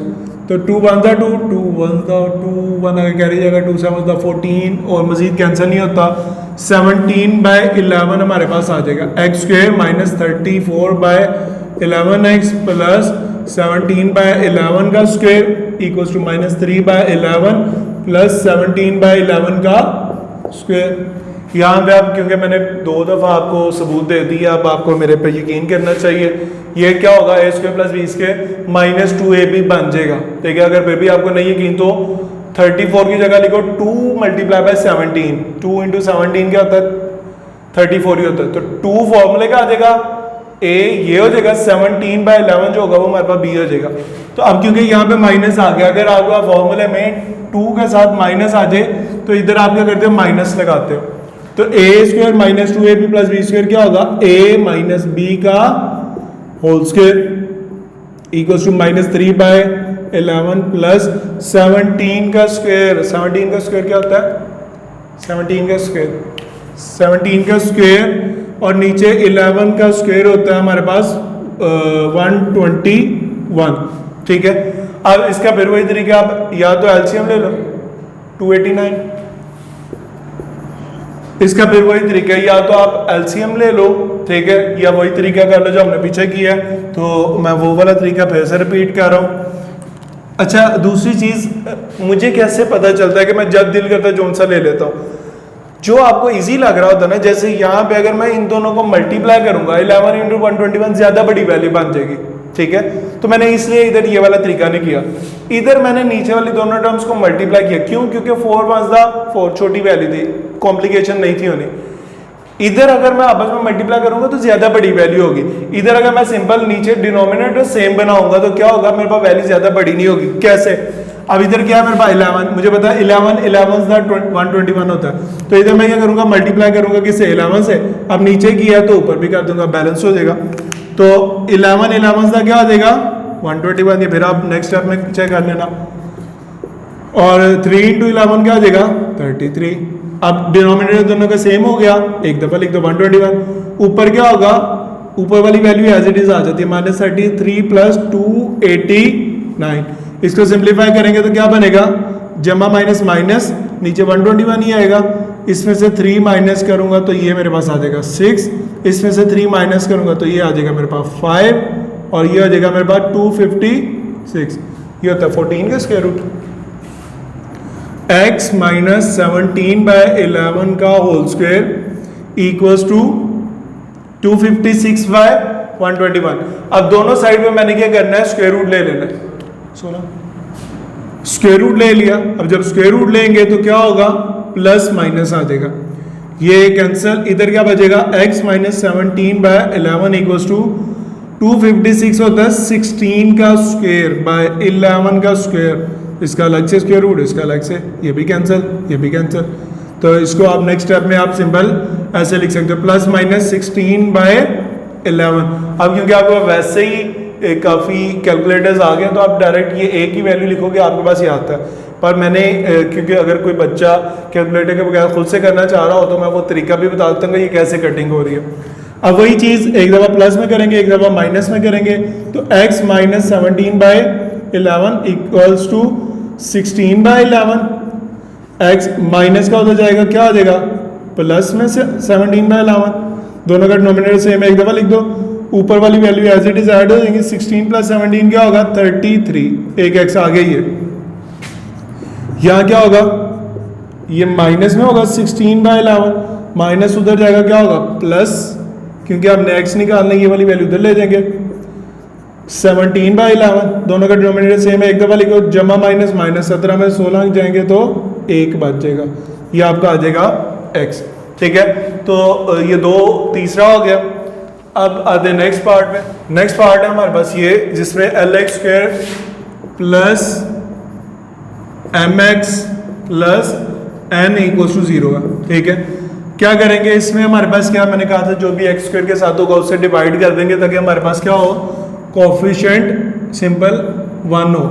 तो 2 1 दा 2 2 1 दा 2 1 आगे कैरी जाएगा 2 7 दा 14 और मजीद कैंसिल नहीं होता। 17/11 हमारे पास आ जाएगा, x² माइनस 34/11x प्लस 17/11 का square equals to minus 3/11 plus 17/11 का स्क्वायर। यहाँ पे आप क्योंकि मैंने 2 दफ़ा आपको सबूत दे दिया, अब आपको मेरे पे यकीन करना चाहिए। ये क्या होगा, a² plus b² minus 2ab बन जाएगा। ठीक है, अगर फिर भी आपको नहीं यकीन तो 34 की जगह लिखो 2 मल्टीप्लाई बाय 17, 2 इंटू 17 क्या होता है 34 ही होता है, तो 2 फॉर्मूले का आ जाएगा a, ये हो जाएगा 17/11 जो होगा वो हमारे पास b हो जाएगा। तो अब क्योंकि यहाँ पे माइनस आ गया, अगर आपका फॉर्मूले में 2 के साथ माइनस आ जाए तो इधर आप क्या करते हो माइनस लगाते हो, तो a² minus 2ab plus b² क्या होगा a माइनस b का whole square equals to minus 3/11 plus 17 का स्क्वायर। 17 का स्क्वायर क्या होता है 17 का स्क्वायर और नीचे 11 का स्क्वायर होता है हमारे पास 121। ठीक है, अब इसका फिर वही तरीका, आप या तो एलसीएम ले लो 289 इसका फिर वही तरीका है, या तो आप एलसीएम ले लो, ठीक है, या वही तरीका कर लो जो हमने पीछे किया है। तो मैं वो वाला तरीका फिर से रिपीट कर रहा हूँ। अच्छा, दूसरी चीज़, मुझे कैसे पता चलता है कि मैं जब दिल करता है जोन सा ले लेता हूँ? जो आपको इजी लग रहा होता है ना, जैसे यहाँ पे अगर मैं इन दोनों को मल्टीप्लाई करूंगा 11 इंटू 121 ज़्यादा बड़ी वैल्यू बन जाएगी, ठीक है। तो मैंने इसलिए इधर ये वाला तरीका नहीं किया, इधर मैंने नीचे वाली दोनों टर्म्स को मल्टीप्लाई किया। क्यों? क्योंकि 4 × 4 छोटी वैल्यू थी, कॉम्प्लिकेशन नहीं थी होनी। इधर अगर मैं आपस में मल्टीप्लाई करूंगा तो ज्यादा बड़ी वैल्यू होगी। इधर अगर मैं सिंपल नीचे डिनोमिनेटर सेम बनाऊंगा तो क्या होगा, मेरे पास वैल्यू ज्यादा बड़ी नहीं होगी। कैसे? अब इधर क्या है मेरे पास 11, मुझे पता है 11 121 होता है। तो इधर मैं क्या करूंगा, मल्टीप्लाई करूंगा किससे, 11 से। अब नीचे किया तो ऊपर भी कर दूंगा, बैलेंस हो जाएगा। तो 11 का क्या हो जाएगा 121, ये फिर आप नेक्स्ट स्टेप में चेक कर लेना। और 3 × 11 क्या हो जाएगा 33। अब डिनोमिनेटर दोनों का सेम हो गया, एक दफा लिख दो 121। ऊपर क्या होगा, ऊपर वाली वैल्यू एज इट इज आ जाती है, -33 + 289। इसको सिंप्लीफाई करेंगे तो क्या बनेगा, जमा माइनस माइनस, नीचे 121 ही आएगा। इसमें से 3 माइनस करूंगा तो ये मेरे पास आ जाएगा 6, इसमें से 3 माइनस करूंगा तो ये आ जाएगा मेरे पास 5, और ये आ जाएगा मेरे पास 256। ये होता है 14 का स्क्वायर रूट। x - 17/11 का होल स्क्वायर इक्वल्स टू 256/121। अब दोनों साइड में मैंने क्या करना है, स्क्वायर रूट ले लेना है। सोना स्क्वायर रूट ले लिया। अब जब स्क्वायर रूट लेंगे तो क्या होगा, प्लस माइनस आ जाएगा, ये कैंसिल। इधर क्या बचेगा, x - 17/11 इक्वल्स टू 256 होता है 16 का स्क्वायर बाय 11 का स्क्वायर। इसका अलग से स्क्वायर रूट, इसका अलग से, ये भी कैंसिल, ये भी कैंसिल। तो इसको आप नेक्स्ट स्टेप में आप सिंपल ऐसे लिख सकते हो, +-16/11। अब क्योंकि आपको वैसे ही काफ़ी कैलकुलेटर्स आ गए तो आप डायरेक्ट ये एक ही वैल्यू लिखोगे, आपके पास ये आता है। पर मैंने क्योंकि अगर कोई बच्चा कैलकुलेटर के बगैर खुद से करना चाह रहा हो तो मैं वो तरीका भी बता देता हूँ कि ये कैसे कटिंग हो रही है। अब वही चीज़ एक दफ़ा प्लस में करेंगे, एक दफ़ा माइनस में करेंगे। तो x - 17/11 equals to 16/11। x minus का होता जाएगा, क्या हो जाएगा, प्लस में से 17/11। दोनों का डिनोमिनेटर सेम है, एक दफ़ा लिख दो। ऊपर वाली value as it is add हो जाएंगी, 16 + 17 क्या होगा 33, एक x आ गई है। यहाँ क्या होगा, ये माइनस में होगा 16/11, माइनस उधर जाएगा क्या होगा प्लस, क्योंकि आपने x निकालना है, ये वाली वैल्यू उधर ले जाएंगे। 17/11 दोनों का डिनोमिनेटर सेम है, एक दफ़ा लिखो, जमा माइनस माइनस, 17 में 16 जाएंगे तो 1 बच जाएगा, ये आपका आ जाएगा x। ठीक है, तो ये दो तीसरा हो गया। अब आते नेक्स्ट पार्ट में। नेक्स्ट पार्ट है हमारे पास ये, जिसमें LX² plus MX plus N = 0 है। ठीक है, क्या करेंगे इसमें, हमारे पास क्या, मैंने कहा था जो भी x² के साथ होगा उससे डिवाइड कर देंगे ताकि हमारे पास क्या हो, कोफिशिएंट सिंपल 1 हो।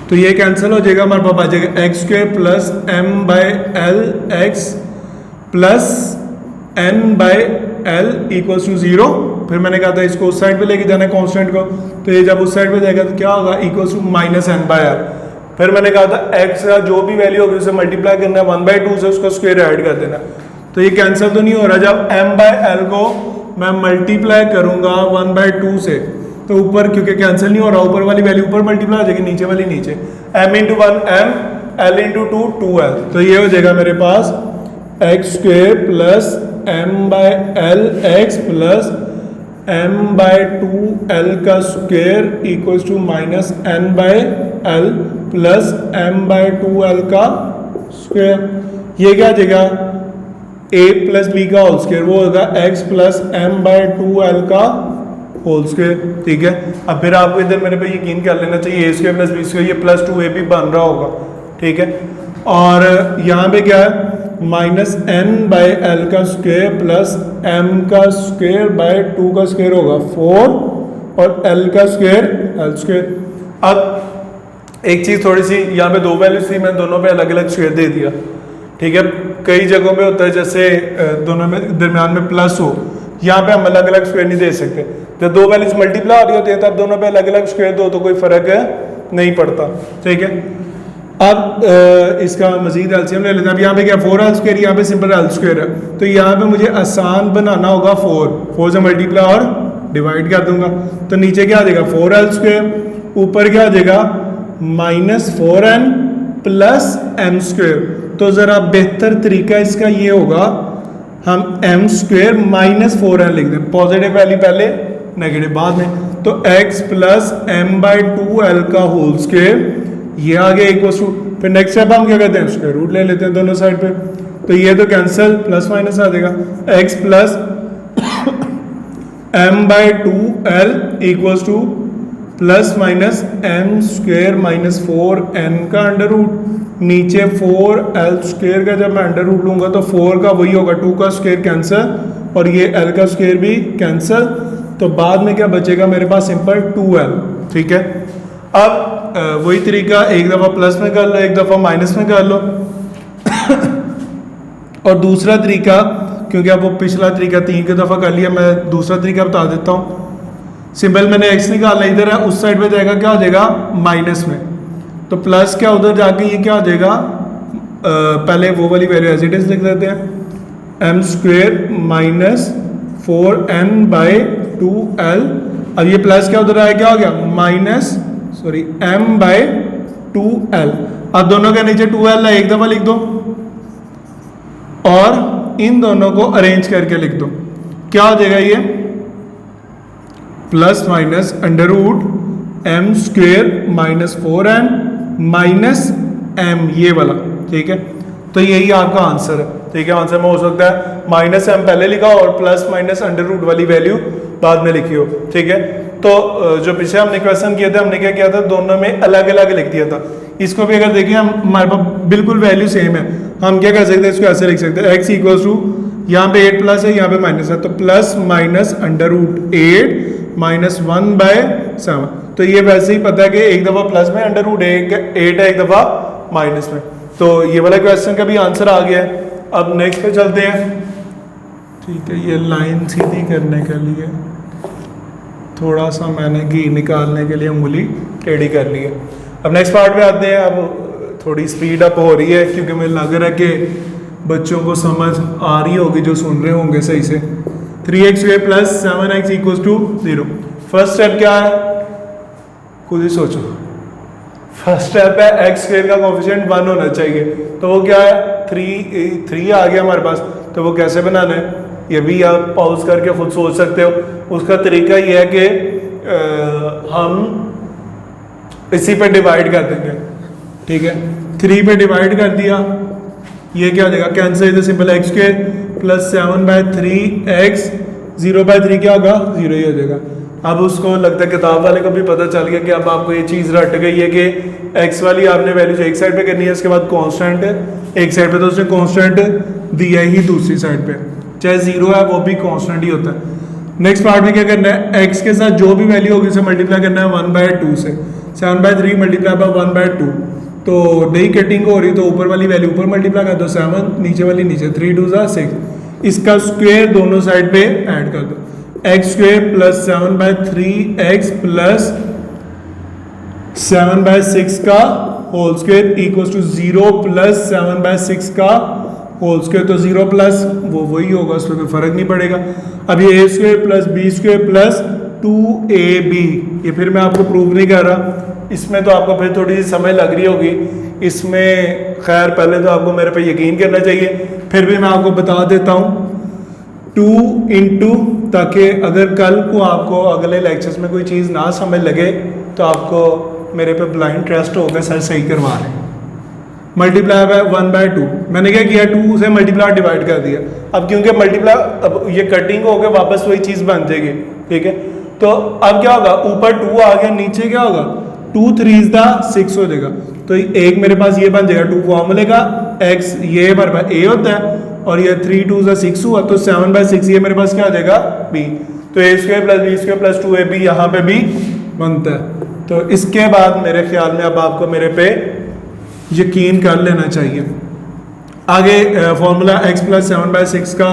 तो ये कैंसिल हो जाएगा, हमारे पास आ जाएगा x² plus m/l x plus n/l = 0। फिर मैंने कहा था इसको उस साइड पे लेके जाना है कांस्टेंट को, तो ये जब उस साइड पे जाएगा तो क्या होगा, =-n/l। फिर मैंने कहा था x का जो भी वैल्यू होगी उसे मल्टीप्लाई करना है 1/2 से, उसका स्क्वायर ऐड कर देना। तो ये कैंसिल तो नहीं हो रहा, जब m/l को मैं मल्टीप्लाई करूंगा 1/2 से तो ऊपर, क्योंकि कैंसिल नहीं हो रहा, ऊपर वाली वैल्यू ऊपर मल्टीप्लाई हो जाएगी, नीचे वाली नीचे, m × 1 m, l × 2 2l। तो ये हो जाएगा मेरे पास x² plus m/l x plus m/2l का स्क्वायर = -n/l प्लस m/2l का स्क्वायर। ये क्या आ जाएगा, a + b का होल स्क्वायर, वो होगा x प्लस m/2l का होल स्क्वायर। ठीक है, अब फिर आपको इधर मेरे पे यकीन कर लेना चाहिए, a² + b², ये +2ab बन रहा होगा। ठीक है, और यहाँ पे क्या है, -n/l का स्क्वायर प्लस m का स्क्वायर बाय 2 का स्क्वायर होगा 4, और l का स्क्वायर l²। अब एक चीज़ थोड़ी सी, यहाँ पे दो वैल्यूज थी, मैंने दोनों पे अलग अलग स्क्वायर दे दिया। ठीक है, कई जगहों पे होता है जैसे दोनों में दरम्यान में प्लस हो, यहाँ पे हम अलग अलग स्क्वायर नहीं दे सकते। जब दो वैल्यूज मल्टीप्लाई हो रही होती है तब दोनों पे अलग अलग स्क्वायर दो तो कोई फर्क नहीं पड़ता। ठीक है, अब इसका मजीद एलसीएम ले लेते हैं। अब यहाँ पे क्या 4l², यहाँ पे सिंपल l² है, तो यहाँ पे मुझे आसान बनाना होगा 4 से मल्टीप्लाई और डिवाइड कर दूंगा, तो नीचे क्या आ जाएगा 4l², ऊपर क्या आ जाएगा -4n + m²। तो ज़रा बेहतर तरीका इसका ये होगा, हम m² - 4n लिख दें, पॉजिटिव वैल्यू पहले नेगेटिव बाद में, तो x + m/2l का होल स्क्वायर, ये आ गया इक्वल टू, फिर नेक्स्ट स्टेप हम क्या करते हैं स्क्वायर रूट ले लेते हैं दोनों साइड पे, तो ये तो कैंसिल, प्लस माइनस आ जाएगा, x + m/2l equals to ±m² - 4n का अंडर रूट, नीचे 4l² का जब मैं अंडर रूट लूंगा तो 4 का वही होगा, 2 का स्क्वायर कैंसिल और ये l का स्क्वायर भी कैंसिल, तो बाद में क्या बचेगा मेरे पास सिंपल 2l। ठीक है, अब वही तरीका एक दफ़ा प्लस में कर लो, एक दफ़ा माइनस में कर लो और दूसरा तरीका, क्योंकि अब वो पिछला तरीका 3 की दफ़ा कर लिया, मैं दूसरा तरीका बता देता हूँ। सिंपल मैंने x निकालना इधर है, उस साइड पे जाएगा, क्या हो जाएगा माइनस में, तो प्लस क्या उधर जाके ये क्या हो जाएगा, पहले वो वाली वैल्यू एज इट इज लिख देते हैं, m² - 4n/2l। अब ये प्लस क्या उधर आया, क्या हो गया m/2l। अब दोनों के नीचे 2l है, एक दफ़ा लिख दो और इन दोनों को अरेंज करके लिख दो, क्या हो जाएगा ये ± m² - 4n - m, ये वाला। ठीक है, तो यही आपका आंसर है। ठीक है, आंसर में हो सकता है -m पहले लिखा और प्लस अंडर रूट वाली वैल्यू बाद में लिखी हो। ठीक है, तो जो पीछे हमने क्वेश्चन किया था, हमने क्या किया था, दोनों में अलग अलग लिख दिया था। इसको भी अगर देखिए हम, हमारे पास बिल्कुल वैल्यू सेम है, हम क्या कर सकते हैं, इसको ऐसे लिख सकते हैं, x इक्वल्स टू, यहाँ पे 8 प्लस है, यहाँ पे माइनस है, तो ±√8 - 1/7। तो ये वैसे ही पता है कि एक दफ़ा प्लस में √8 है, एक दफ़ा माइनस में, तो ये वाला क्वेश्चन का भी आंसर आ गया है। अब नेक्स्ट पे चलते हैं। ठीक है, ये लाइन सीधी करने के लिए थोड़ा सा मैंने घी निकालने के लिए उंगली टेढ़ी कर ली है। अब नेक्स्ट पार्ट पे आते हैं। अब थोड़ी स्पीड अप हो रही है क्योंकि मुझे लग रहा है कि बच्चों को समझ आ रही होगी जो सुन रहे होंगे सही से। 3x² + 7x = 0। फर्स्ट स्टेप क्या है, खुद ही सोचो। फर्स्ट स्टेप है x² का कोफिशिएंट 1 होना चाहिए, तो वो क्या है 3 आ गया हमारे पास, तो वो कैसे बनाना है ये भी आप पॉज करके खुद सोच सकते हो। उसका तरीका ये है कि हम इसी पे डिवाइड कर देंगे। ठीक है, 3 पे डिवाइड कर दिया, ये क्या हो जाएगा कैंसिल, इधर सिंपल x² + 7/3x, 0/3 क्या होगा 0 ही हो जाएगा। अब उसको लगता है किताब वाले को भी पता चल गया कि अब आपको ये चीज़ रट गई है कि x वाली आपने वैल्यू एक साइड पे करनी है, इसके बाद कांस्टेंट है एक साइड पे, तो उसने कांस्टेंट दिया ही दूसरी साइड पे, चाहे 0 है वो भी कांस्टेंट ही होता है। नेक्स्ट पार्ट में क्या करना है, x के साथ जो भी वैल्यू होगी उसे मल्टीप्लाई करना है 1/2 से, 7/3 × 1/2, तो नई कटिंग हो रही तो ऊपर वाली वैल्यू ऊपर मल्टीप्लाई कर दो, 7 नीचे वाली नीचे, 3 2 6, इसका स्क्वायर दोनों साइड पे ऐड कर दो, x² + 7/3x + 7/6 का होल स्क्वायर इक्वल्स टू 0 + 7/6 का होल स्क्वायर, तो 0 प्लस वो वही होगा, उसमें कोई फर्क नहीं पड़ेगा। अब ये a² + b² + 2ab, ये फिर मैं आपको प्रूव नहीं कर रहा, इसमें तो आपको फिर थोड़ी सी समय लग रही होगी। इसमें खैर पहले तो आपको मेरे पे यकीन करना चाहिए, फिर भी मैं आपको बता देता हूँ 2 × ताकि अगर कल को आपको अगले लेक्चर्स में कोई चीज़ ना समझ लगे तो आपको मेरे पे ब्लाइंड ट्रस्ट होकर सर सही करवा रहे हैं। मल्टीप्लाई बाय 1/2, मैंने क्या किया 2 से मल्टीप्लाई डिवाइड कर दिया। अब क्योंकि मल्टीप्लाई, अब ये कटिंग होकर वापस वही चीज़ बन जाएगी। ठीक है, तो अब क्या होगा, ऊपर 2 आ गया, नीचे क्या होगा 2 3 6 हो जाएगा, तो एक मेरे पास ये बन जाएगा 2 फॉर्मूले का x, ये हमारे पास a होता है, और ये 3 2 6 हुआ, तो 7/6 ये मेरे पास क्या आ जाएगा b, तो a² + b² + 2ab यहाँ पे भी बनता है। तो इसके बाद मेरे ख्याल में अब आपको मेरे पे यकीन कर लेना चाहिए। आगे फॉर्मूला x + 7/6 का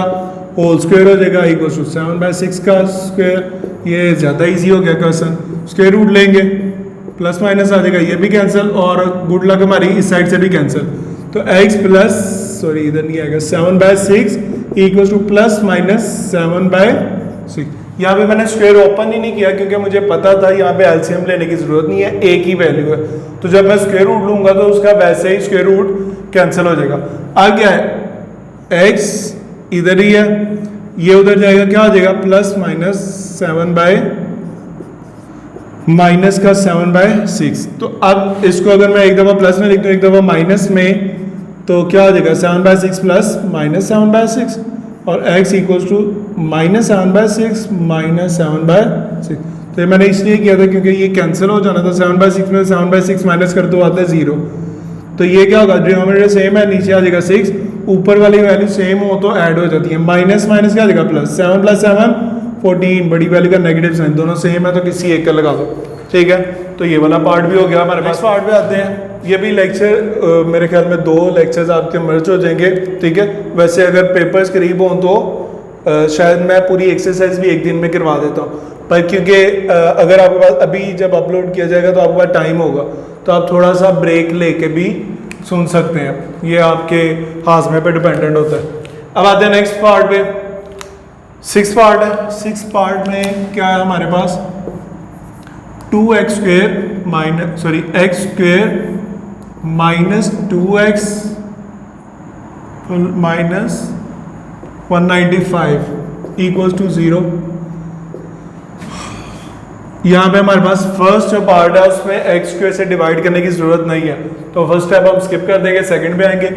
होल स्क्वायर हो जाएगा इक्वल टू 7/6 का स्क्वायर, ये ज़्यादा इजी हो गया क्वेश्चन। स्क्वायर रूट लेंगे प्लस माइनस आ जाएगा, ये भी कैंसिल, और गुड लक हमारी इस साइड से भी कैंसिल। तो x प्लस सॉरी इधर नहीं आएगा 7/6 इक्वल टू प्लस माइनस 7/6। यहाँ पे मैंने स्क्वायर ओपन ही नहीं किया क्योंकि मुझे पता था यहाँ पे एलसीएम लेने की जरूरत नहीं है, एक ही वैल्यू है। तो जब मैं स्क्वायर रूट लूंगा तो उसका वैसे ही स्क्वायर रूट कैंसिल हो जाएगा। आ गया है x इधर ही है, ये उधर जाएगा, क्या आ जाएगा प्लस माइनस 7/6। तो अब इसको अगर मैं एक दफ़ा प्लस में लिख दूँ एक दफ़ा माइनस में, तो क्या आ जाएगा 7/6 प्लस माइनस 7/6, और x equals to minus 7/6 minus 7/6। तो ये मैंने इसलिए किया था क्योंकि ये कैंसिल हो जाना था, 7/6 में 7/6 माइनस कर दो आता है 0। तो ये क्या होगा, डिनोमिनेटर सेम है, नीचे आ जाएगा 6, ऊपर वाली वैल्यू सेम हो तो ऐड हो जाती है, माइनस माइनस क्या आ जाएगा प्लस, 7 + 7 14, बड़ी वैल्यू का नेगेटिव साइन, दोनों सेम है तो किसी एक का लगा दो, ठीक है। तो ये वाला पार्ट भी हो गया हमारे पास। पार्ट पे आते हैं, ये भी लेक्चर मेरे ख्याल में 2 लेक्चर्स आपके मर्ज हो जाएंगे, ठीक है। वैसे अगर पेपर्स करीब हों तो शायद मैं पूरी एक्सरसाइज भी एक दिन में करवा देता हूँ, पर क्योंकि अगर आपके पास अभी जब अपलोड किया जाएगा तो आपके पास टाइम होगा तो आप थोड़ा सा ब्रेक लेके भी सुन सकते हैं, ये आपके हाजमे पे डिपेंडेंट होता है। अब आते हैं नेक्स्ट पार्ट पे, 6 पार्ट है। 6 पार्ट में क्या है हमारे पास, 2x² minus 2x minus 195 equals to 0। यहाँ पे हमारे पास फर्स्ट जो पार्ट है उसमें x² से डिवाइड करने की जरूरत नहीं है, तो फर्स्ट स्टेप हम स्किप कर देंगे, सेकंड पे आएंगे।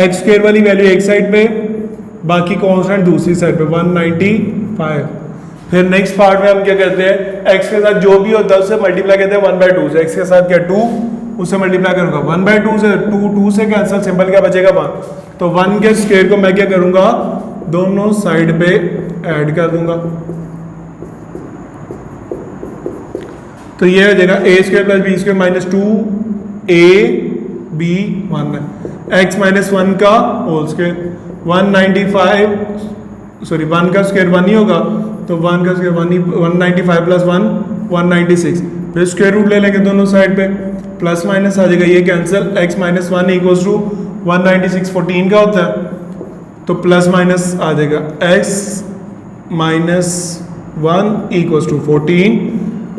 x² वाली वैल्यू एक साइड पे, बाकी कांस्टेंट दूसरी साइड पे 195। फिर नेक्स्ट पार्ट में हम क्या करते हैं, x के साथ जो भी होता है उससे मल्टीप्लाई करते हैं 1/2 से। x के साथ क्या 2, उससे मल्टीप्लाई करूंगा 1/2 से, 2 से कैंसिल, सिंपल क्या बचेगा 1। तो 1 के स्क्वायर को मैं क्या करूंगा, दोनों साइड पे ऐड कर दूंगा, तो ये हो जाएगा a² + b² माइनस 2ab1 है, x माइनस 1 का होल स्क्वायर 195, सॉरी 1 का स्क्वायर 1 ही होगा, तो 1 का स्क्वायर 195 + 1 196। फिर स्क्वायर रूट ले लेंगे दोनों साइड पे, प्लस माइनस आ जाएगा, ये cancel, x minus 1 equals to 196 14 का होता है, तो प्लस माइनस आ जाएगा, x minus 1 equals to 14,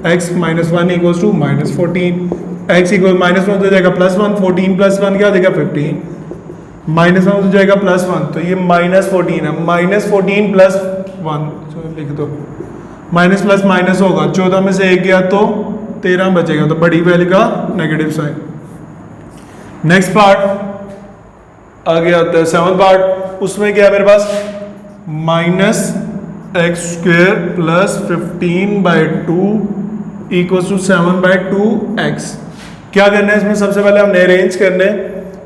x minus 1 equals to minus 14, x equal minus 1 हो जाएगा +1, 14 + 1 क्या हो जाएगा 15, माइनस 1 हो जाएगा +1, तो ये -14 है, -14 + 1 लिख दो, माइनस प्लस माइनस होगा, 14 में से 1 गया तो 13 बचेगा, तो बड़ी वैल्यू का नेगेटिव साइन। नेक्स्ट पार्ट आ गया होता है 7th पार्ट, उसमें क्या है मेरे पास, -x² + 15/2 इक्वल्स टू 7/2x। क्या करना है इसमें, सबसे पहले हमने अरेंज करने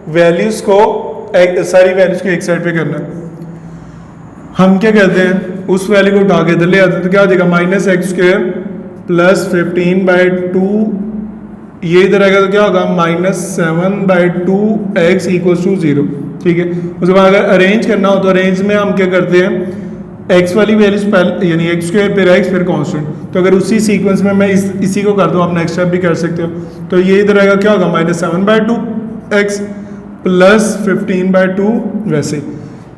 वैल्यूज को, सारी वैल्यूज को एक साइड पे करना है। हम क्या करते हैं, उस वैल्यू को उठा के इधर ले आते हैं, तो क्या हो जाएगा -x² + 15/2, ये इधर आएगा तो क्या होगा -7/2x इक्वल्स टू 0, ठीक है। उसके बाद अगर अरेंज करना हो तो अरेंज में हम क्या करते हैं, x वाली वैल्यूज पहले यानी x² फिर x फिर कांस्टेंट, तो अगर उसी सीक्वेंस में मैं इसी को कर दूं, आप नेक्स्ट स्टेप भी कर सकते हो, तो ये इधर आएगा क्या होगा -7/2x + 15/2, वैसे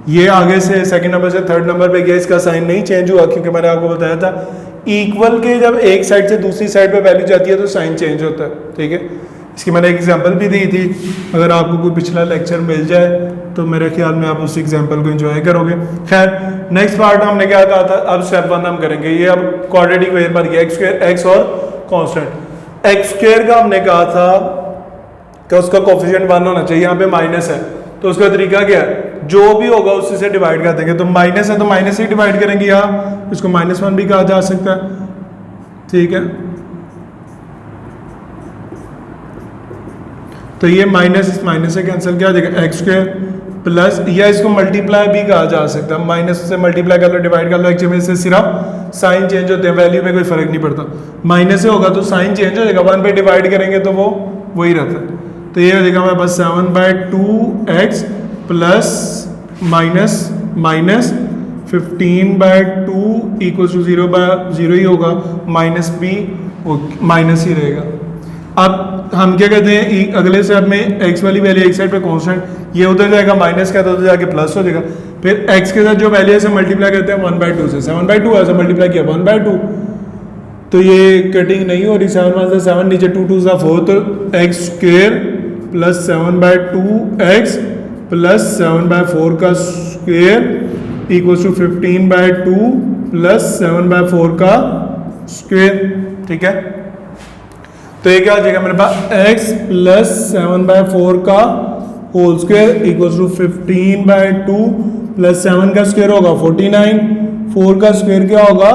ये आगे से सेकंड नंबर से थर्ड नंबर पे गया, इसका साइन नहीं चेंज हुआ क्योंकि मैंने आपको बताया था इक्वल के जब एक साइड से दूसरी साइड पे वैल्यू जाती है तो साइन चेंज होता है, ठीक है। इसकी मैंने एक एग्जांपल भी दी थी, अगर आपको कोई पिछला लेक्चर मिल जाए तो मेरे ख्याल में आप उस एग्जांपल को एंजॉय करोगे। खैर नेक्स्ट पार्ट हमने क्या कहा था, अब स्टेप 1 हम करेंगे, ये अब क्वाड्रेटिक इक्वेशन बन गया, x और कांस्टेंट। x² का हमने कहा था कि उसका कोफिशिएंट 1 होना चाहिए, यहाँ पे माइनस है, तो उसका तरीका क्या है, जो भी होगा उसी से डिवाइड कर देंगे, तो माइनस है तो माइनस से डिवाइड करेंगे, यहाँ इसको -1 भी कहा जा सकता है, ठीक है। तो ये माइनस इस माइनस से कैंसिल क्या हो जाएगा, x² प्लस, या इसको मल्टीप्लाई भी कहा जा सकता है, माइनस से मल्टीप्लाई कर लो डिवाइड कर लो, एक्चुअली से सिर्फ साइन चेंज होते हैं, वैल्यू में कोई फर्क नहीं पड़ता, माइनस से होगा तो साइन चेंज हो जाएगा, 1 पे डिवाइड करेंगे तो वो वही रहता है, तो ये हो जाएगा हमारे पास 7/2x plus minus 15/2 equal to 0/0 ही होगा, माइनस भी माइनस ही रहेगा। अब हम क्या कहते हैं, अगले स्टेप में x वाली वैल्यू एक साइड पे कांस्टेंट, ये उधर जाएगा माइनस का, तो उधर जाके प्लस हो जाएगा। फिर x के साथ जो वैल्यू है से मल्टीप्लाई करते हैं 1/2 से, 7/2 ऐसे मल्टीप्लाई किया 1/2, तो ये कटिंग नहीं हो रही, 7 1 7, नीचे 2 2 4, तो x square plus 7/2x plus 7/4 का स्क्वेयर इक्वल टू 15/2 प्लस 7/4 का स्क्वेयर। ठीक है, तो ये क्या हो जाएगा मेरे पास, x प्लस 7/4 का whole square equal to 15/2 plus 7 का स्क्वेयर होगा 49, 4 का स्क्वेयर क्या होगा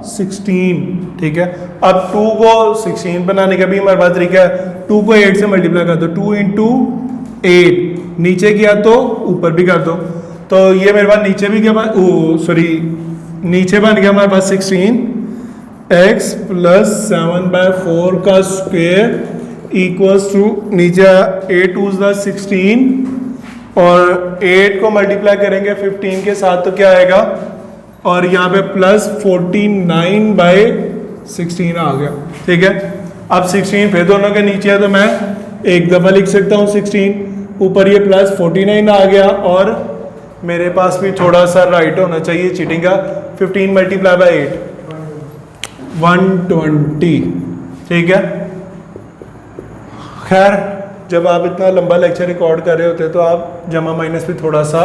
16। ठीक है, अब 2 को 16 बनाने का भी हमारे पास तरीका है, 2 को 8 से मल्टीप्लाई कर दो, 2 इंटू 8, नीचे किया तो ऊपर भी कर दो, तो ये मेरे पास नीचे भी क्या, नीचे बन गया हमारे पास 16, x प्लस 7/4 का स्क्वेयर इक्वल्स टू नीचे 8 2 16 और 8 को मल्टीप्लाई करेंगे 15 के साथ तो क्या आएगा, और यहाँ पे प्लस 49/16 आ गया। ठीक है, अब 16 फिर दोनों के नीचे है तो मैं एक दफ़ा लिख सकता हूँ 16, ऊपर ये प्लस 49 आ गया, और मेरे पास भी थोड़ा सा राइट होना चाहिए चीटिंग का, 15 मल्टीप्लाई बाई 8 120। ठीक है, खैर जब आप इतना लंबा लेक्चर रिकॉर्ड कर रहे होते हैं तो आप जमा माइनस भी थोड़ा सा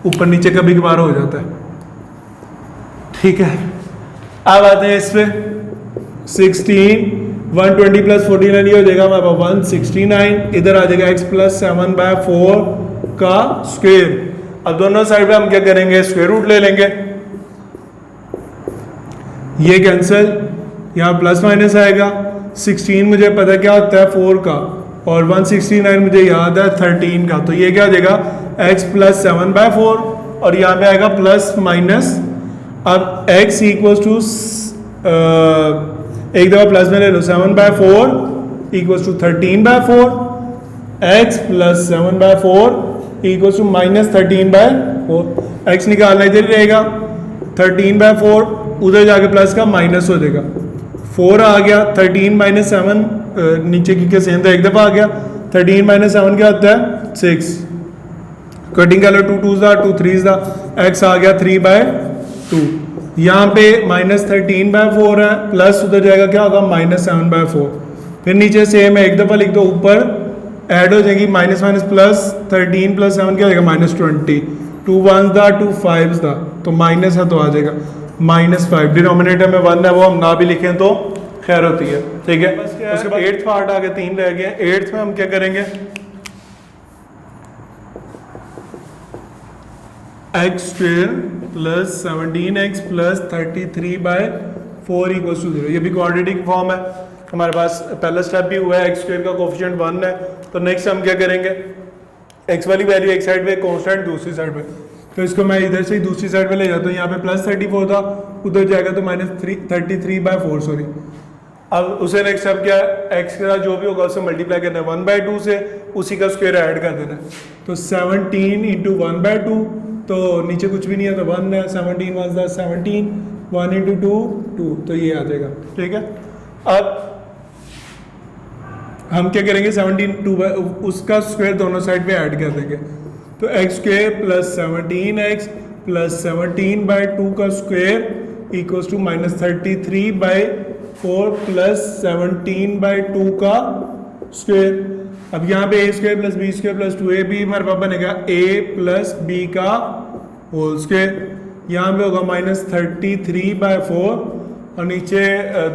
ऊपर नीचे कभी कभार हो जाता है। ठीक है, अब आते हैं इस पे 16, 120 प्लस 49 ये हो जाएगा हमारे पास 169, इधर आ जाएगा x प्लस 7/4 का स्क्वेयर। अब दोनों साइड पे हम क्या करेंगे, स्क्वायर रूट ले लेंगे, ये कैंसिल, यहाँ प्लस माइनस आएगा, 16 मुझे पता क्या होता है 4 का, और 169 मुझे याद है 13 का, तो ये क्या हो जाएगा x प्लस 7/4, और यहाँ पे आएगा प्लस माइनस। अब x इक्वल्स टू एक दफ़ा प्लस में ले लो, 7/4 equals to 13/4, x plus 7/4 equals to minus 13/4, x निकालना इधर ही रहेगा, 13/4 उधर जाके प्लस का माइनस हो जाएगा, 4 आ गया, 13 माइनस 7 नीचे की सेम तो एक दफ़ा आ गया, 13 माइनस 7 क्या होता है 6, कटिंग कर लो 2 2 2 3 x आ गया 3/2, यहाँ पे माइनस 13/4 है, प्लस उधर जाएगा क्या होगा माइनस 7/4, फिर नीचे सेम है एक दफ़ा लिख दो, ऊपर ऐड हो जाएगी माइनस माइनस प्लस, 13 प्लस 7 क्या हो जाएगा -20, 2 1 2 5 तो माइनस है तो आ जाएगा -5, डिनोमिनेटर में 1 है वो हम ना भी लिखें तो खैर होती है। ठीक है, उसके बाद 8th पार्ट आगे 3 रह गए, 8th में हम क्या करेंगे, x square plus 17x plus 33/4 equals to 0, ये भी क्वाड्रेटिक फॉर्म है हमारे पास, पहला स्टेप भी हुआ है, x स्क्वेयर का कोफिशिएंट 1 है, तो नेक्स्ट हम क्या करेंगे, x वाली वैल्यू एक साइड पे कांस्टेंट दूसरी साइड पे, तो इसको मैं इधर से ही दूसरी साइड पे ले जाता हूँ, यहाँ पे प्लस 34 था, उधर जाएगा तो -33/4 सॉरी। अब उसे नेक्स्ट स्टेप क्या है, x के साथ जो भी होगा उसे मल्टीप्लाई करना है 1/2 से, उसी का स्क्वायर ऐड कर देना है, तो 17 इंटू 1/2, तो नीचे कुछ भी नहीं है तो 1 है, 17 1 17, 1 इंटू 2 2, तो ये आ जाएगा। ठीक है, अब हम क्या करेंगे 17 2 उसका स्क्वायर दोनों साइड पे ऐड कर देंगे, तो x square plus 17x plus 17/2 का स्क्वायर इक्वल्स टू -33/4 प्लस 17/2 का स्क्वायर। अब यहाँ पे a square plus b square plus 2ab भी हमारे पास बनेगा a प्लस b का होल स्क्वायर, यहाँ पे होगा -33/4 और नीचे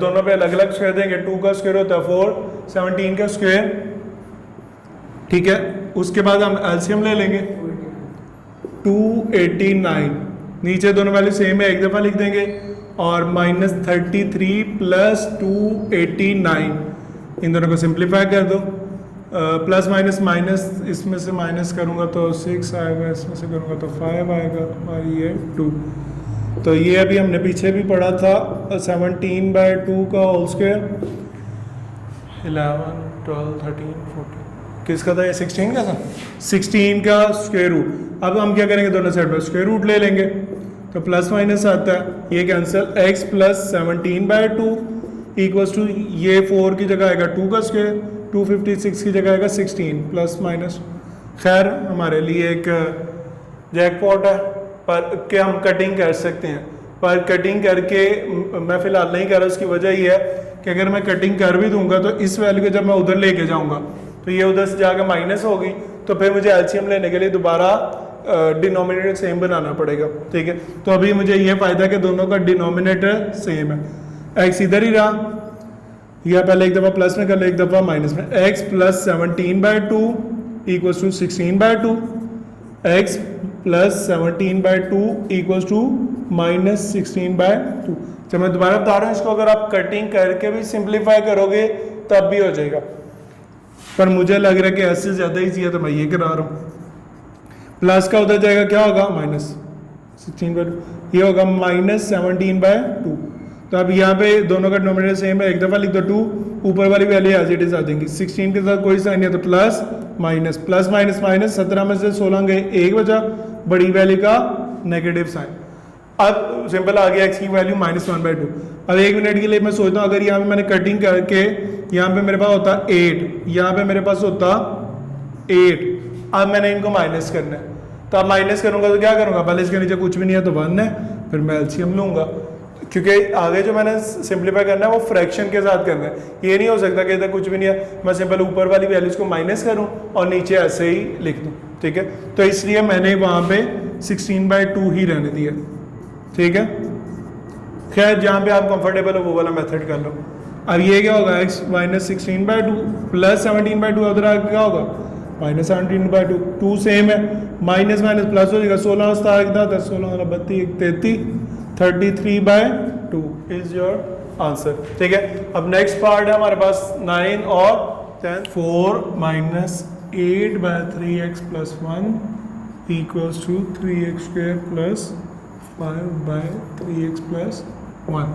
दोनों पे अलग अलग स्क्वायर देंगे, 2 का स्क्वायर होता है 4, 17 का स्क्वायर। ठीक है, उसके बाद हम एलसीएम ले लेंगे 289, नीचे दोनों वैल्यू सेम है एक दफ़ा लिख देंगे, और -33 प्लस 289 इन दोनों को सिंप्लीफाई कर दो, प्लस माइनस माइनस, इसमें से माइनस करूँगा तो 6 आएगा, इसमें से करूँगा तो 5 आएगा, और ये 2, तो ये अभी हमने पीछे भी पढ़ा था 17/2 का होल स्क्वायर, 11 12 13 14 किसका था ये 16 का था, 16 का स्क्वायर रूट। अब हम क्या करेंगे, दोनों साइड पर स्क्वायर रूट ले लेंगे, तो प्लस माइनस आता है, ये cancel, x plus 17/2 equals to ये 4 की जगह आएगा 2 का स्क्वायर, 256 की जगह आएगा 16 प्लस माइनस। खैर हमारे लिए एक जैकपॉट है पर कि हम कटिंग कर सकते हैं, पर कटिंग करके मैं फ़िलहाल नहीं कर रहा। उसकी वजह ये है कि अगर मैं कटिंग कर भी दूंगा तो इस वैल्यू को जब मैं उधर लेके जाऊंगा तो ये उधर से जाकर माइनस होगी, तो फिर मुझे एलसीएम लेने के लिए दोबारा डिनोमिनेटर सेम बनाना पड़ेगा। ठीक है, तो अभी मुझे ये फ़ायदा है कि दोनों का डिनोमिनेटर सेम है। एक्स इधर ही रहा, यह पहले एक दफ़ा प्लस में कर ले, एक दफ़ा माइनस में। X plus 17/2 equals to 16/2, x plus 17/2 equals to minus 16/2। जब मैं दोबारा बता रहा हूँ इसको, अगर आप कटिंग करके भी सिंप्लीफाई करोगे तब भी हो जाएगा, पर मुझे लग रहा है कि ऐसे ज़्यादा ईजी है तो मैं ये करा रहा हूँ। प्लस का उधर जाएगा क्या होगा, माइनस 16/2, ये होगा माइनस 17/2। तो अब यहाँ पे दोनों का डिनोमिनेटर सेम है, एक दफ़ा लिख दो 2, ऊपर वाली वैल्यू एज इट इज आ जाएंगी। 16 के साथ कोई साइन नहीं है तो plus minus, plus minus minus, 17 में से 16 गए, एक बचा, बड़ी वैल्यू का नेगेटिव साइन। अब सिंपल आ गया एक्स की वैल्यू -1/2। अब 1 मिनट के लिए मैं सोचता हूँ अगर यहाँ पे मैंने कटिंग करके यहाँ पे मेरे पास होता 8, यहाँ पे मेरे पास होता 8, अब मैंने इनको माइनस करना है, तो अब माइनस करूँगा तो क्या करूँगा, पहले इसके नीचे कुछ भी नहीं है तो 1 है, फिर मैं एलसीएम लूँगा, क्योंकि आगे जो मैंने सिंप्लीफाई करना है वो फ्रैक्शन के साथ करना है। ये नहीं हो सकता कि इधर कुछ भी नहीं है, मैं सिंपल ऊपर वाली वैल्यूज को माइनस करूँ और नीचे ऐसे ही लिख दूँ। ठीक है, तो इसलिए मैंने वहाँ पे 16/2 ही रहने दिया। ठीक है, खैर जहाँ पे आप कंफर्टेबल हो वो वाला मेथड कर लो। अब ये क्या होगा, x माइनस 16/2 प्लस 17/2, उधर आगे क्या होगा माइनस 17/2, 2 सेम है, माइनस माइनस प्लस हो जाएगा, 16 कितना था, 16 32 33, 33/2 इज योर आंसर। ठीक है, अब नेक्स्ट पार्ट है हमारे पास 9 और 10। 4 minus 8/3x plus 1 equals to 3x² plus 5/3x plus 1।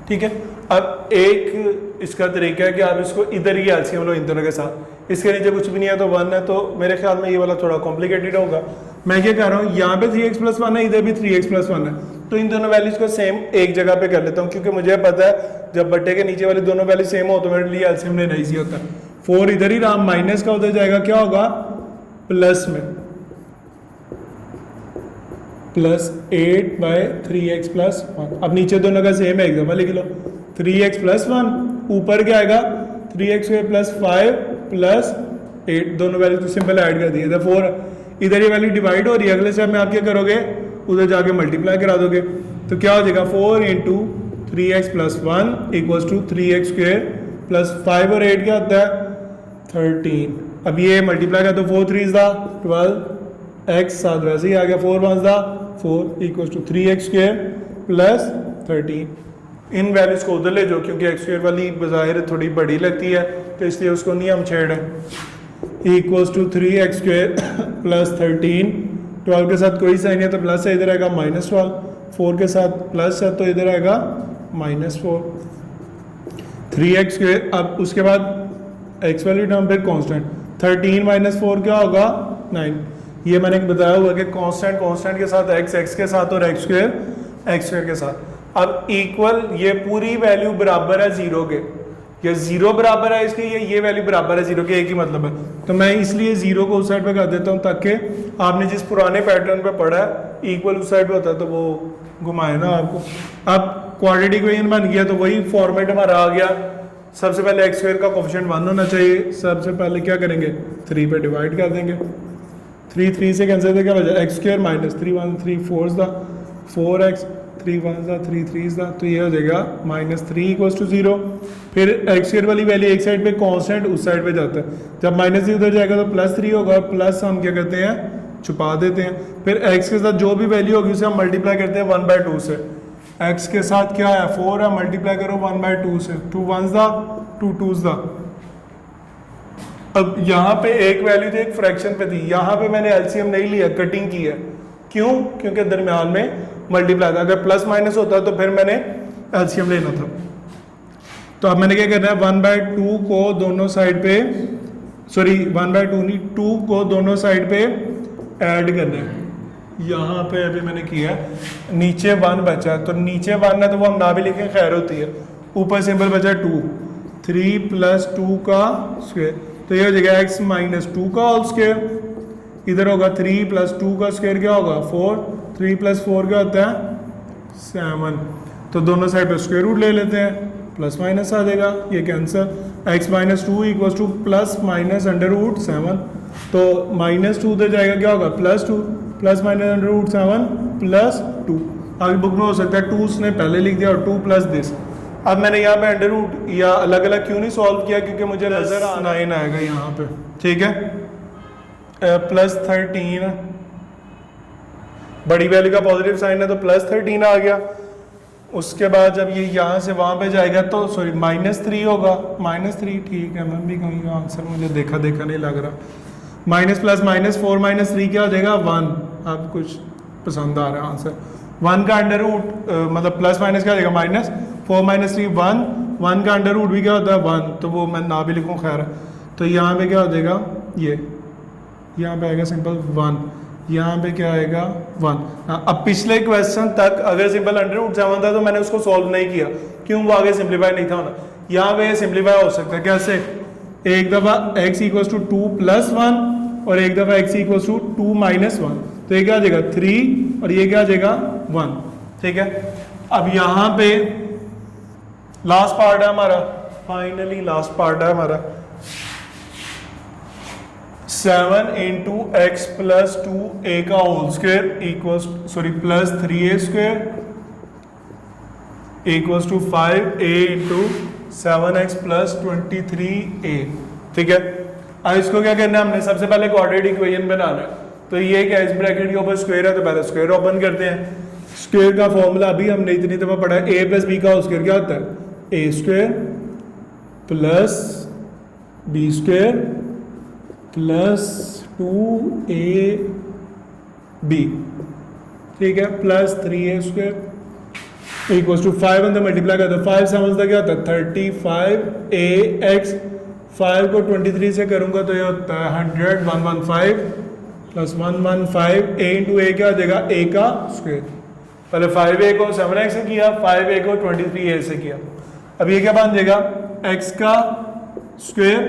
ठीक है, अब एक इसका तरीका है कि आप इसको इधर ही एलसीएम लो इन दोनों के साथ, इसके नीचे कुछ भी नहीं है तो 1 है, तो मेरे ख्याल में ये वाला थोड़ा कॉम्प्लिकेटेड होगा। मैं क्या कर रहा हूँ, यहाँ पे 3x प्लस 1 है, इधर भी 3x प्लस 1 है, तो इन दोनों वैल्यूज को सेम एक जगह पे कर लेता हूँ, क्योंकि मुझे पता है जब बट्टे के नीचे वाली दोनों वैल्यू सेम हो तो मेरे लिए एलसीएम लेना ईजी होता है। 4 इधर ही रहा, माइनस का उधर जाएगा क्या होगा, प्लस में, प्लस 8/3x प्लस 1। अब नीचे दोनों का सेम है, एक दफा लिख लो, 3x प्लस 1, ऊपर क्या आएगा 3x² प्लस 5 प्लस 8, दोनों वैल्यू तो सिंपल ऐड कर दिए, 4 इधर ये वैल्यू डिवाइड हो रही है, अगले स्टेप में आप क्या करोगे, उधर जाके मल्टीप्लाई करा दोगे, तो क्या हो जाएगा 4 × 3x plus 1 equals to 3x² plus 5 और 8 क्या होता है 13। अब ये मल्टीप्लाई कर दो, 4 3 12, x साथ वैसे ही आ गया, 4 1 4 इक्वल्स टू 3x² प्लस 13। इन वैल्यूज को उधर ले जाओ, क्योंकि x² वाली बज़ाहिर थोड़ी बड़ी लगती है तो इसलिए उसको नहीं हम छेड़ें। इक्वल्स टू 3x² प्लस 13, 12 के साथ कोई साइन है तो प्लस है, इधर आएगा -12, 4 के साथ प्लस है तो इधर आएगा -4, 3x²। अब उसके बाद x वाली टर्म पे कांस्टेंट, 13 - 4 क्या होगा 9। ये मैंने बताया हुआ कि कांस्टेंट के साथ x के साथ और x² के साथ। अब इक्वल, ये पूरी वैल्यू बराबर है 0 के, ये 0 बराबर है इसके, ये वैल्यू बराबर है 0 के, एक ही मतलब है, तो मैं इसलिए 0 को उस साइड पे कर देता हूँ ताकि आपने जिस पुराने पैटर्न पे पढ़ा है इक्वल उस साइड पे होता है तो वो घुमाए ना आपको। अब क्वाड्रेटिक इक्वेशन बन गया तो वही फॉर्मेट हमारा आ गया, सबसे पहले x² का कोफिशिएंट 1 होना चाहिए, सबसे पहले क्या करेंगे 3 पे डिवाइड कर देंगे, 3 3 से कैंसिल हो क्या बचा, x² माइनस 3 1 3 4 4x, 3 1 3 3 तो ये हो जाएगा -3 इक्वल्स टू 0। फिर x² वाली वैल्यू एक साइड पे कांस्टेंट उस साइड पे जाता है, जब -3 उधर जाएगा तो +3 होगा, प्लस हम क्या करते हैं छुपा देते हैं, फिर x के साथ जो भी वैल्यू होगी उसे हम मल्टीप्लाई करते हैं 1/2 से। x के साथ क्या है 4 है, मल्टीप्लाई करो 1/2 से, 2 1 2 2। अब यहाँ पे एक वैल्यू थी एक फ्रैक्शन पे थी, यहाँ पे मैंने एलसीएम नहीं लिया, कटिंग की है, क्यों, क्योंकि दरमियान में मल्टीप्लाई था, अगर प्लस माइनस होता तो फिर मैंने एलसीएम लेना था। तो अब मैंने क्या करना है 1/2 को दोनों साइड पे, सॉरी 1/2 नहीं 2 को दोनों साइड पे ऐड करना है। यहाँ पे अभी मैंने किया, नीचे 1 बचा, तो नीचे 1 है तो वो हम ना भी लिखें खैर होती है, ऊपर सिंबल बचा 2, 3 प्लस 2 का स्क्वायर, तो ये हो जाएगा x माइनस 2 का होल स्क्वायर। इधर होगा 3 प्लस 2 का स्क्वायर क्या होगा 4, 3 प्लस 4 क्या होता है 7। तो दोनों साइड पे स्क्वायर रूट ले लेते हैं, प्लस माइनस आ जाएगा, ये cancel. x minus 2 equal to plus minus under root 7, तो माइनस 2 उधर जाएगा क्या होगा plus 2, plus minus under root 7 plus 2। आगे बुक में हो सकता है 2 उसने पहले लिख दिया और 2 प्लस दिस। अब मैंने यहाँ पे अंडर रूट या अलग अलग क्यों नहीं सॉल्व किया, क्योंकि मुझे नजर 9 आएगा यहाँ पे, ठीक है। प्लस 13, बड़ी वैल्यू का पॉजिटिव साइन है तो प्लस 13 आ गया। उसके बाद जब ये यहाँ से वहाँ पे जाएगा तो सॉरी -3 होगा, -3 ठीक है, मैं भी कहूँगा आंसर मुझे देखा नहीं लग रहा। माइनस प्लस -4 -3 क्या हो जाएगा 1। अब कुछ पसंद आ रहा है आंसर। 1 का अंडर रूट मतलब प्लस माइनस क्या हो जाएगा -4 -3 1, 1 का अंडर रूट भी क्या होता है 1, तो वो मैं ना भी लिखूँ खैर। तो यहाँ पे क्या हो जाएगा, ये यहाँ पे आएगा सिंपल 1, यहाँ पे क्या आएगा 1। अब पिछले क्वेश्चन तक अगर सिंपल अंडर रूट 7 था तो मैंने उसको सॉल्व नहीं किया, क्यों, वो आगे सिंप्लीफाई नहीं था होना। यहाँ पे सिंप्लीफाई हो सकता है कैसे, एक दफ़ा x इक्वल टू 2 प्लस 1 और एक दफ़ा x इक्वल टू 2 माइनस 1, तो ये क्या आ जाएगा 3 और ये क्या आ जाएगा 1, ठीक है। अब यहाँ पे लास्ट पार्ट है हमारा, फाइनली लास्ट पार्ट है हमारा 7 इंटू एक्स प्लस 2a का whole square equals sorry plus 3a square equals to 5a into 7x plus 23a, ठीक है। अब इसको क्या करना है, हमने सबसे पहले क्वाड्रेटिक इक्वेशन बनाना है। तो ये क्या इस ब्रैकेट के ऊपर स्क्वायर है, तो पहले स्क्वायर ओपन करते हैं। स्क्वायर का फॉर्मूला अभी हमने इतनी दफा पढ़ा है, a प्लस बी का होल स्क्वायर क्या होता है a square plus b square plus 2ab, ठीक है, plus 3a square equals to 5 अंदर मल्टीप्लाई करते हैं, 5 समझता क्या होता है 35ax, 5 को 23 से करूंगा तो ये होता है 100, 115 प्लस 115 a इंटू ए क्या हो जाएगा a का स्क्वायर। पहले 5a को 7x से किया, 5a को 23a से किया। अब ये क्या बन जाएगा x का स्क्वायर,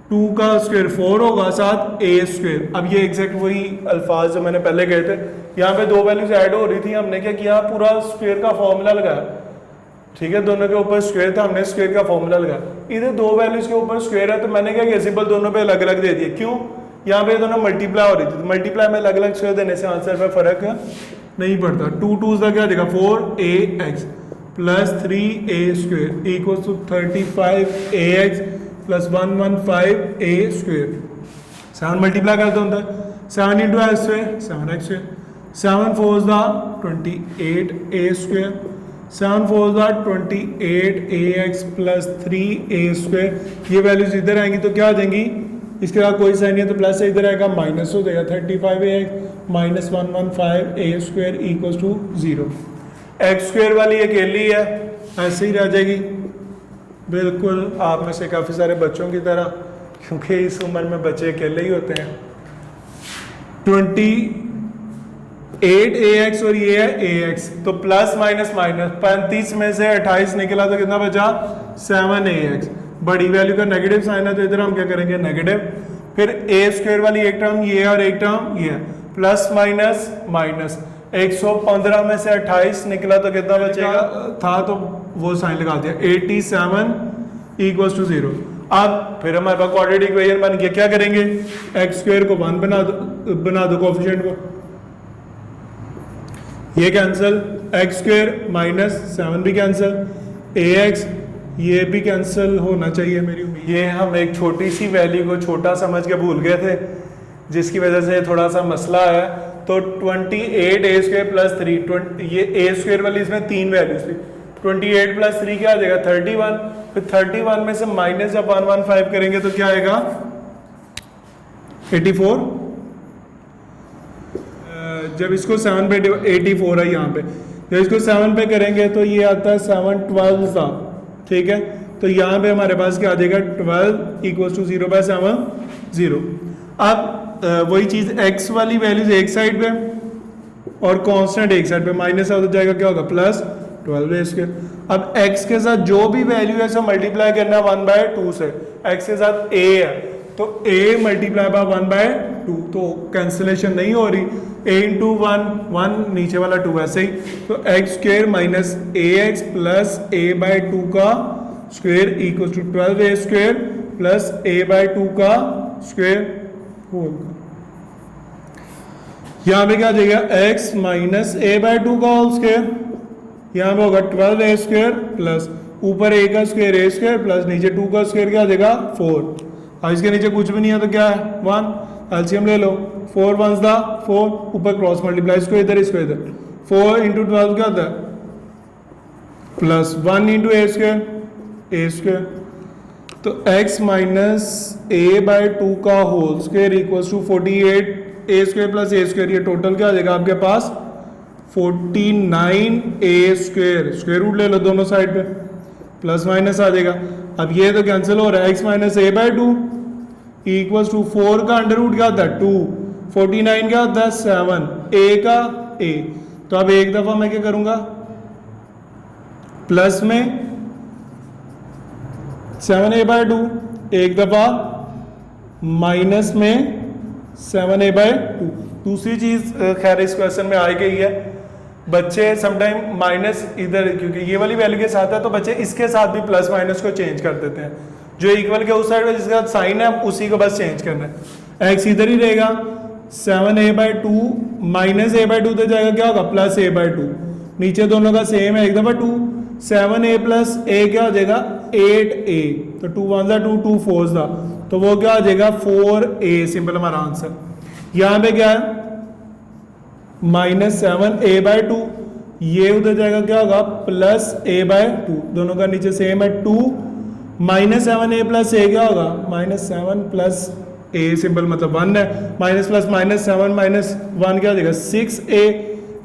2 का स्क्वायर 4 होगा, साथ a स्क्वायर। अब ये एग्जैक्ट वही अल्फाज जो मैंने पहले कहे थे, यहाँ पे दो वैल्यूज ऐड हो रही थी, हमने क्या किया पूरा स्क्वायर का फॉर्मूला लगाया, ठीक है। दोनों के ऊपर स्क्वायर था, हमने स्क्वायर का फॉर्मूला लगाया। इधर दो वैल्यूज के ऊपर स्क्वायर है तो मैंने क्या किया सिंपल दोनों पे अलग अलग दे दिए, क्यों, यहाँ पे दोनों मल्टीप्लाई हो रही थी, तो मल्टीप्लाई में अलग अलग स्क्वायर देने से आंसर पे फर्क नहीं पड़ता। 2 2 का क्या देगा 4ax plus 3a square equal to 35ax plus 115a square. 7 multiply करते होता है, 7 into x square 7x square, 7 4 28a square, 7 4 28ax plus 3a square. ये वैल्यूज इधर आएंगी तो क्या आ जाएंगी, इसके बाद कोई साइन नहीं है तो प्लस से इधर आएगा माइनस हो जाएगा 35ax minus 115a square equal to 0। X square वाली अकेली है, ऐसे ही रह जाएगी बिल्कुल आप में से काफ़ी सारे बच्चों की तरह, क्योंकि इस उम्र में बच्चे अकेले ही होते हैं। 28ax और ये है ax, तो प्लस माइनस माइनस 35 में से 28 निकला तो कितना बचा 7ax। बड़ी वैल्यू का नेगेटिव साइन है तो इधर हम क्या करेंगे नेगेटिव। फिर a स्क्वायर वाली एक टर्म ये है और एक टर्म ये है, प्लस माइनस माइनस 115 में से 28 निकला तो कितना बचेगा था, तो वो साइन लगा दिया 87 इक्वल्स टू 0। अब फिर हमारे पास क्वाड्रेटिक इक्वेशन बन गया, क्या करेंगे एक्स स्क्वायर को 1 बना दो कोएफिशिएंट को, ये कैंसिल, एक्स स्क्वायर माइनस 7 भी कैंसिल, ax ये भी कैंसिल होना चाहिए मेरी उम्मीद। ये हम एक छोटी सी वैल्यू को छोटा समझ के भूल गए थे, जिसकी वजह से थोड़ा सा मसला है। तो 28a स्क्वायर प्लस 3, ये a स्क्वायर वाली इसमें 3 वैल्यूज थी, 28 प्लस 3 क्या आ जाएगा 31, फिर 31 में से माइनस जब 115 करेंगे तो क्या आएगा 84। जब इसको 7 पे 84 है यहाँ पे, जब इसको 7 पे करेंगे तो ये आता है 7 12 सा, ठीक है। तो यहाँ पे हमारे पास क्या आ जाएगा 12 इक्वल टू 0/7 0। अब वही चीज x वाली वैल्यूज एक साइड पे और कांस्टेंट एक साइड पे, माइनस हो जाएगा क्या होगा प्लस, 12a²। अब x के साथ जो भी वैल्यू है सब मल्टीप्लाई करना है 1/2 से। x के साथ a है तो a मल्टीप्लाई बाय 1/2, तो कैंसिलेशन नहीं हो रही। a इंटू 1 नीचे वाला 2 ऐसे ही, तो x² minus ax plus a/2 का square equal to 12a² plus a/2 का स्क्वेयर होल। यहाँ पे क्या देगा x माइनस a/2 का होल स्क्वेयर, यहाँ पे होगा 12a² प्लस ऊपर a का स्क्वेयर a² प्लस नीचे 2 का स्क्वेयर क्या देगा 4। अब इसके नीचे कुछ भी नहीं है तो क्या है 1, एलसीएम ले लो। 4 1 दा 4, ऊपर क्रॉस मल्टीप्लाई, इसको इधर इसको इधर, 4 इंटू 12 क्या होता है प्लस 1 इंटू a²। तो x माइनस a/2 का whole square equals to 48a² plus a², ये टोटल क्या आ जाएगा आपके पास 49a²। स्क्वेयर रूट ले लो दोनों साइड पे, प्लस माइनस आ जाएगा। अब ये तो कैंसिल हो रहा है, x minus a/2 equals to 4 का अंडर रूट क्या होता है 2, 49 क्या होता है 7, a का a। तो अब एक दफा मैं क्या करूंगा प्लस में 7a/2, एक दफा माइनस में 7a/2। दूसरी चीज खैर इस क्वेश्चन में आ गई है, बच्चे समटाइम माइनस इधर, क्योंकि ये वाली वैल्यू के साथ है तो बच्चे इसके साथ भी प्लस माइनस को चेंज कर देते हैं। जो इक्वल के उस साइड में जिसका साइन है उसी को बस चेंज करना है। x इधर ही रहेगा, 7a/2 माइनस a/2 तो जाएगा क्या होगा प्लस a/2, नीचे दोनों का सेम है, एक दफा 2, 7a प्लस a क्या हो जाएगा 8a, तो 2 1 दा 2, 2 4 दा, तो वो क्या हो जाएगा 4a। सिंपल हमारा आंसर। यहाँ पे क्या है माइनस 7a/2, ये उधर जाएगा क्या होगा प्लस a/2, दोनों का नीचे सेम है 2, माइनस 7a प्लस a क्या होगा माइनस 7 प्लस a, सिंपल मतलब 1 है, माइनस प्लस माइनस 7 माइनस 1 क्या हो जाएगा 6a,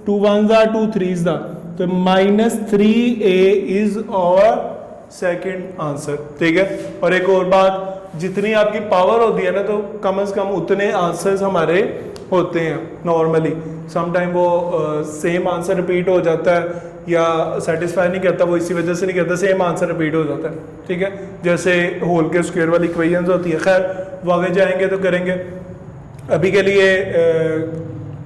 2 1 दा 2 3 दा, तो minus 3a is our second answer. ठीक है। और एक और बात, जितनी आपकी पावर होती है ना तो कम से कम उतने आंसर्स हमारे होते हैं नॉर्मली। समटाइम वो सेम आंसर रिपीट हो जाता है या सेटिस्फाई नहीं करता, वो इसी वजह से नहीं करता, सेम आंसर रिपीट हो जाता है। ठीक है, जैसे होल के स्क्वायर वाली इक्वेशंस होती है। खैर वो आगे जाएंगे तो करेंगे। अभी के लिए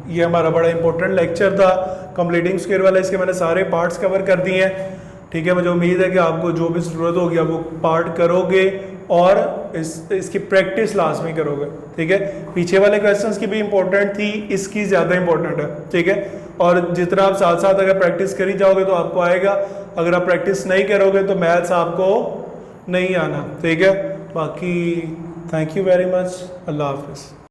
ये हमारा बड़ा इंपॉर्टेंट लेक्चर था कंप्लीटिंग स्क्वायर वाला, इसके मैंने सारे पार्ट्स कवर कर दिए हैं। ठीक है, मुझे उम्मीद है कि आपको जो भी ज़रूरत होगी आप वो पार्ट करोगे और इसकी प्रैक्टिस लाजमी करोगे। ठीक है, पीछे वाले क्वेश्चंस की भी इंपॉर्टेंट थी, इसकी ज़्यादा इंपॉर्टेंट है। ठीक है, और जितना आप साथ साथ अगर प्रैक्टिस करी जाओगे तो आपको आएगा, अगर आप प्रैक्टिस नहीं करोगे तो मैथ्स आपको नहीं आना। ठीक है, बाकी थैंक यू वेरी मच, अल्लाह हाफिज़।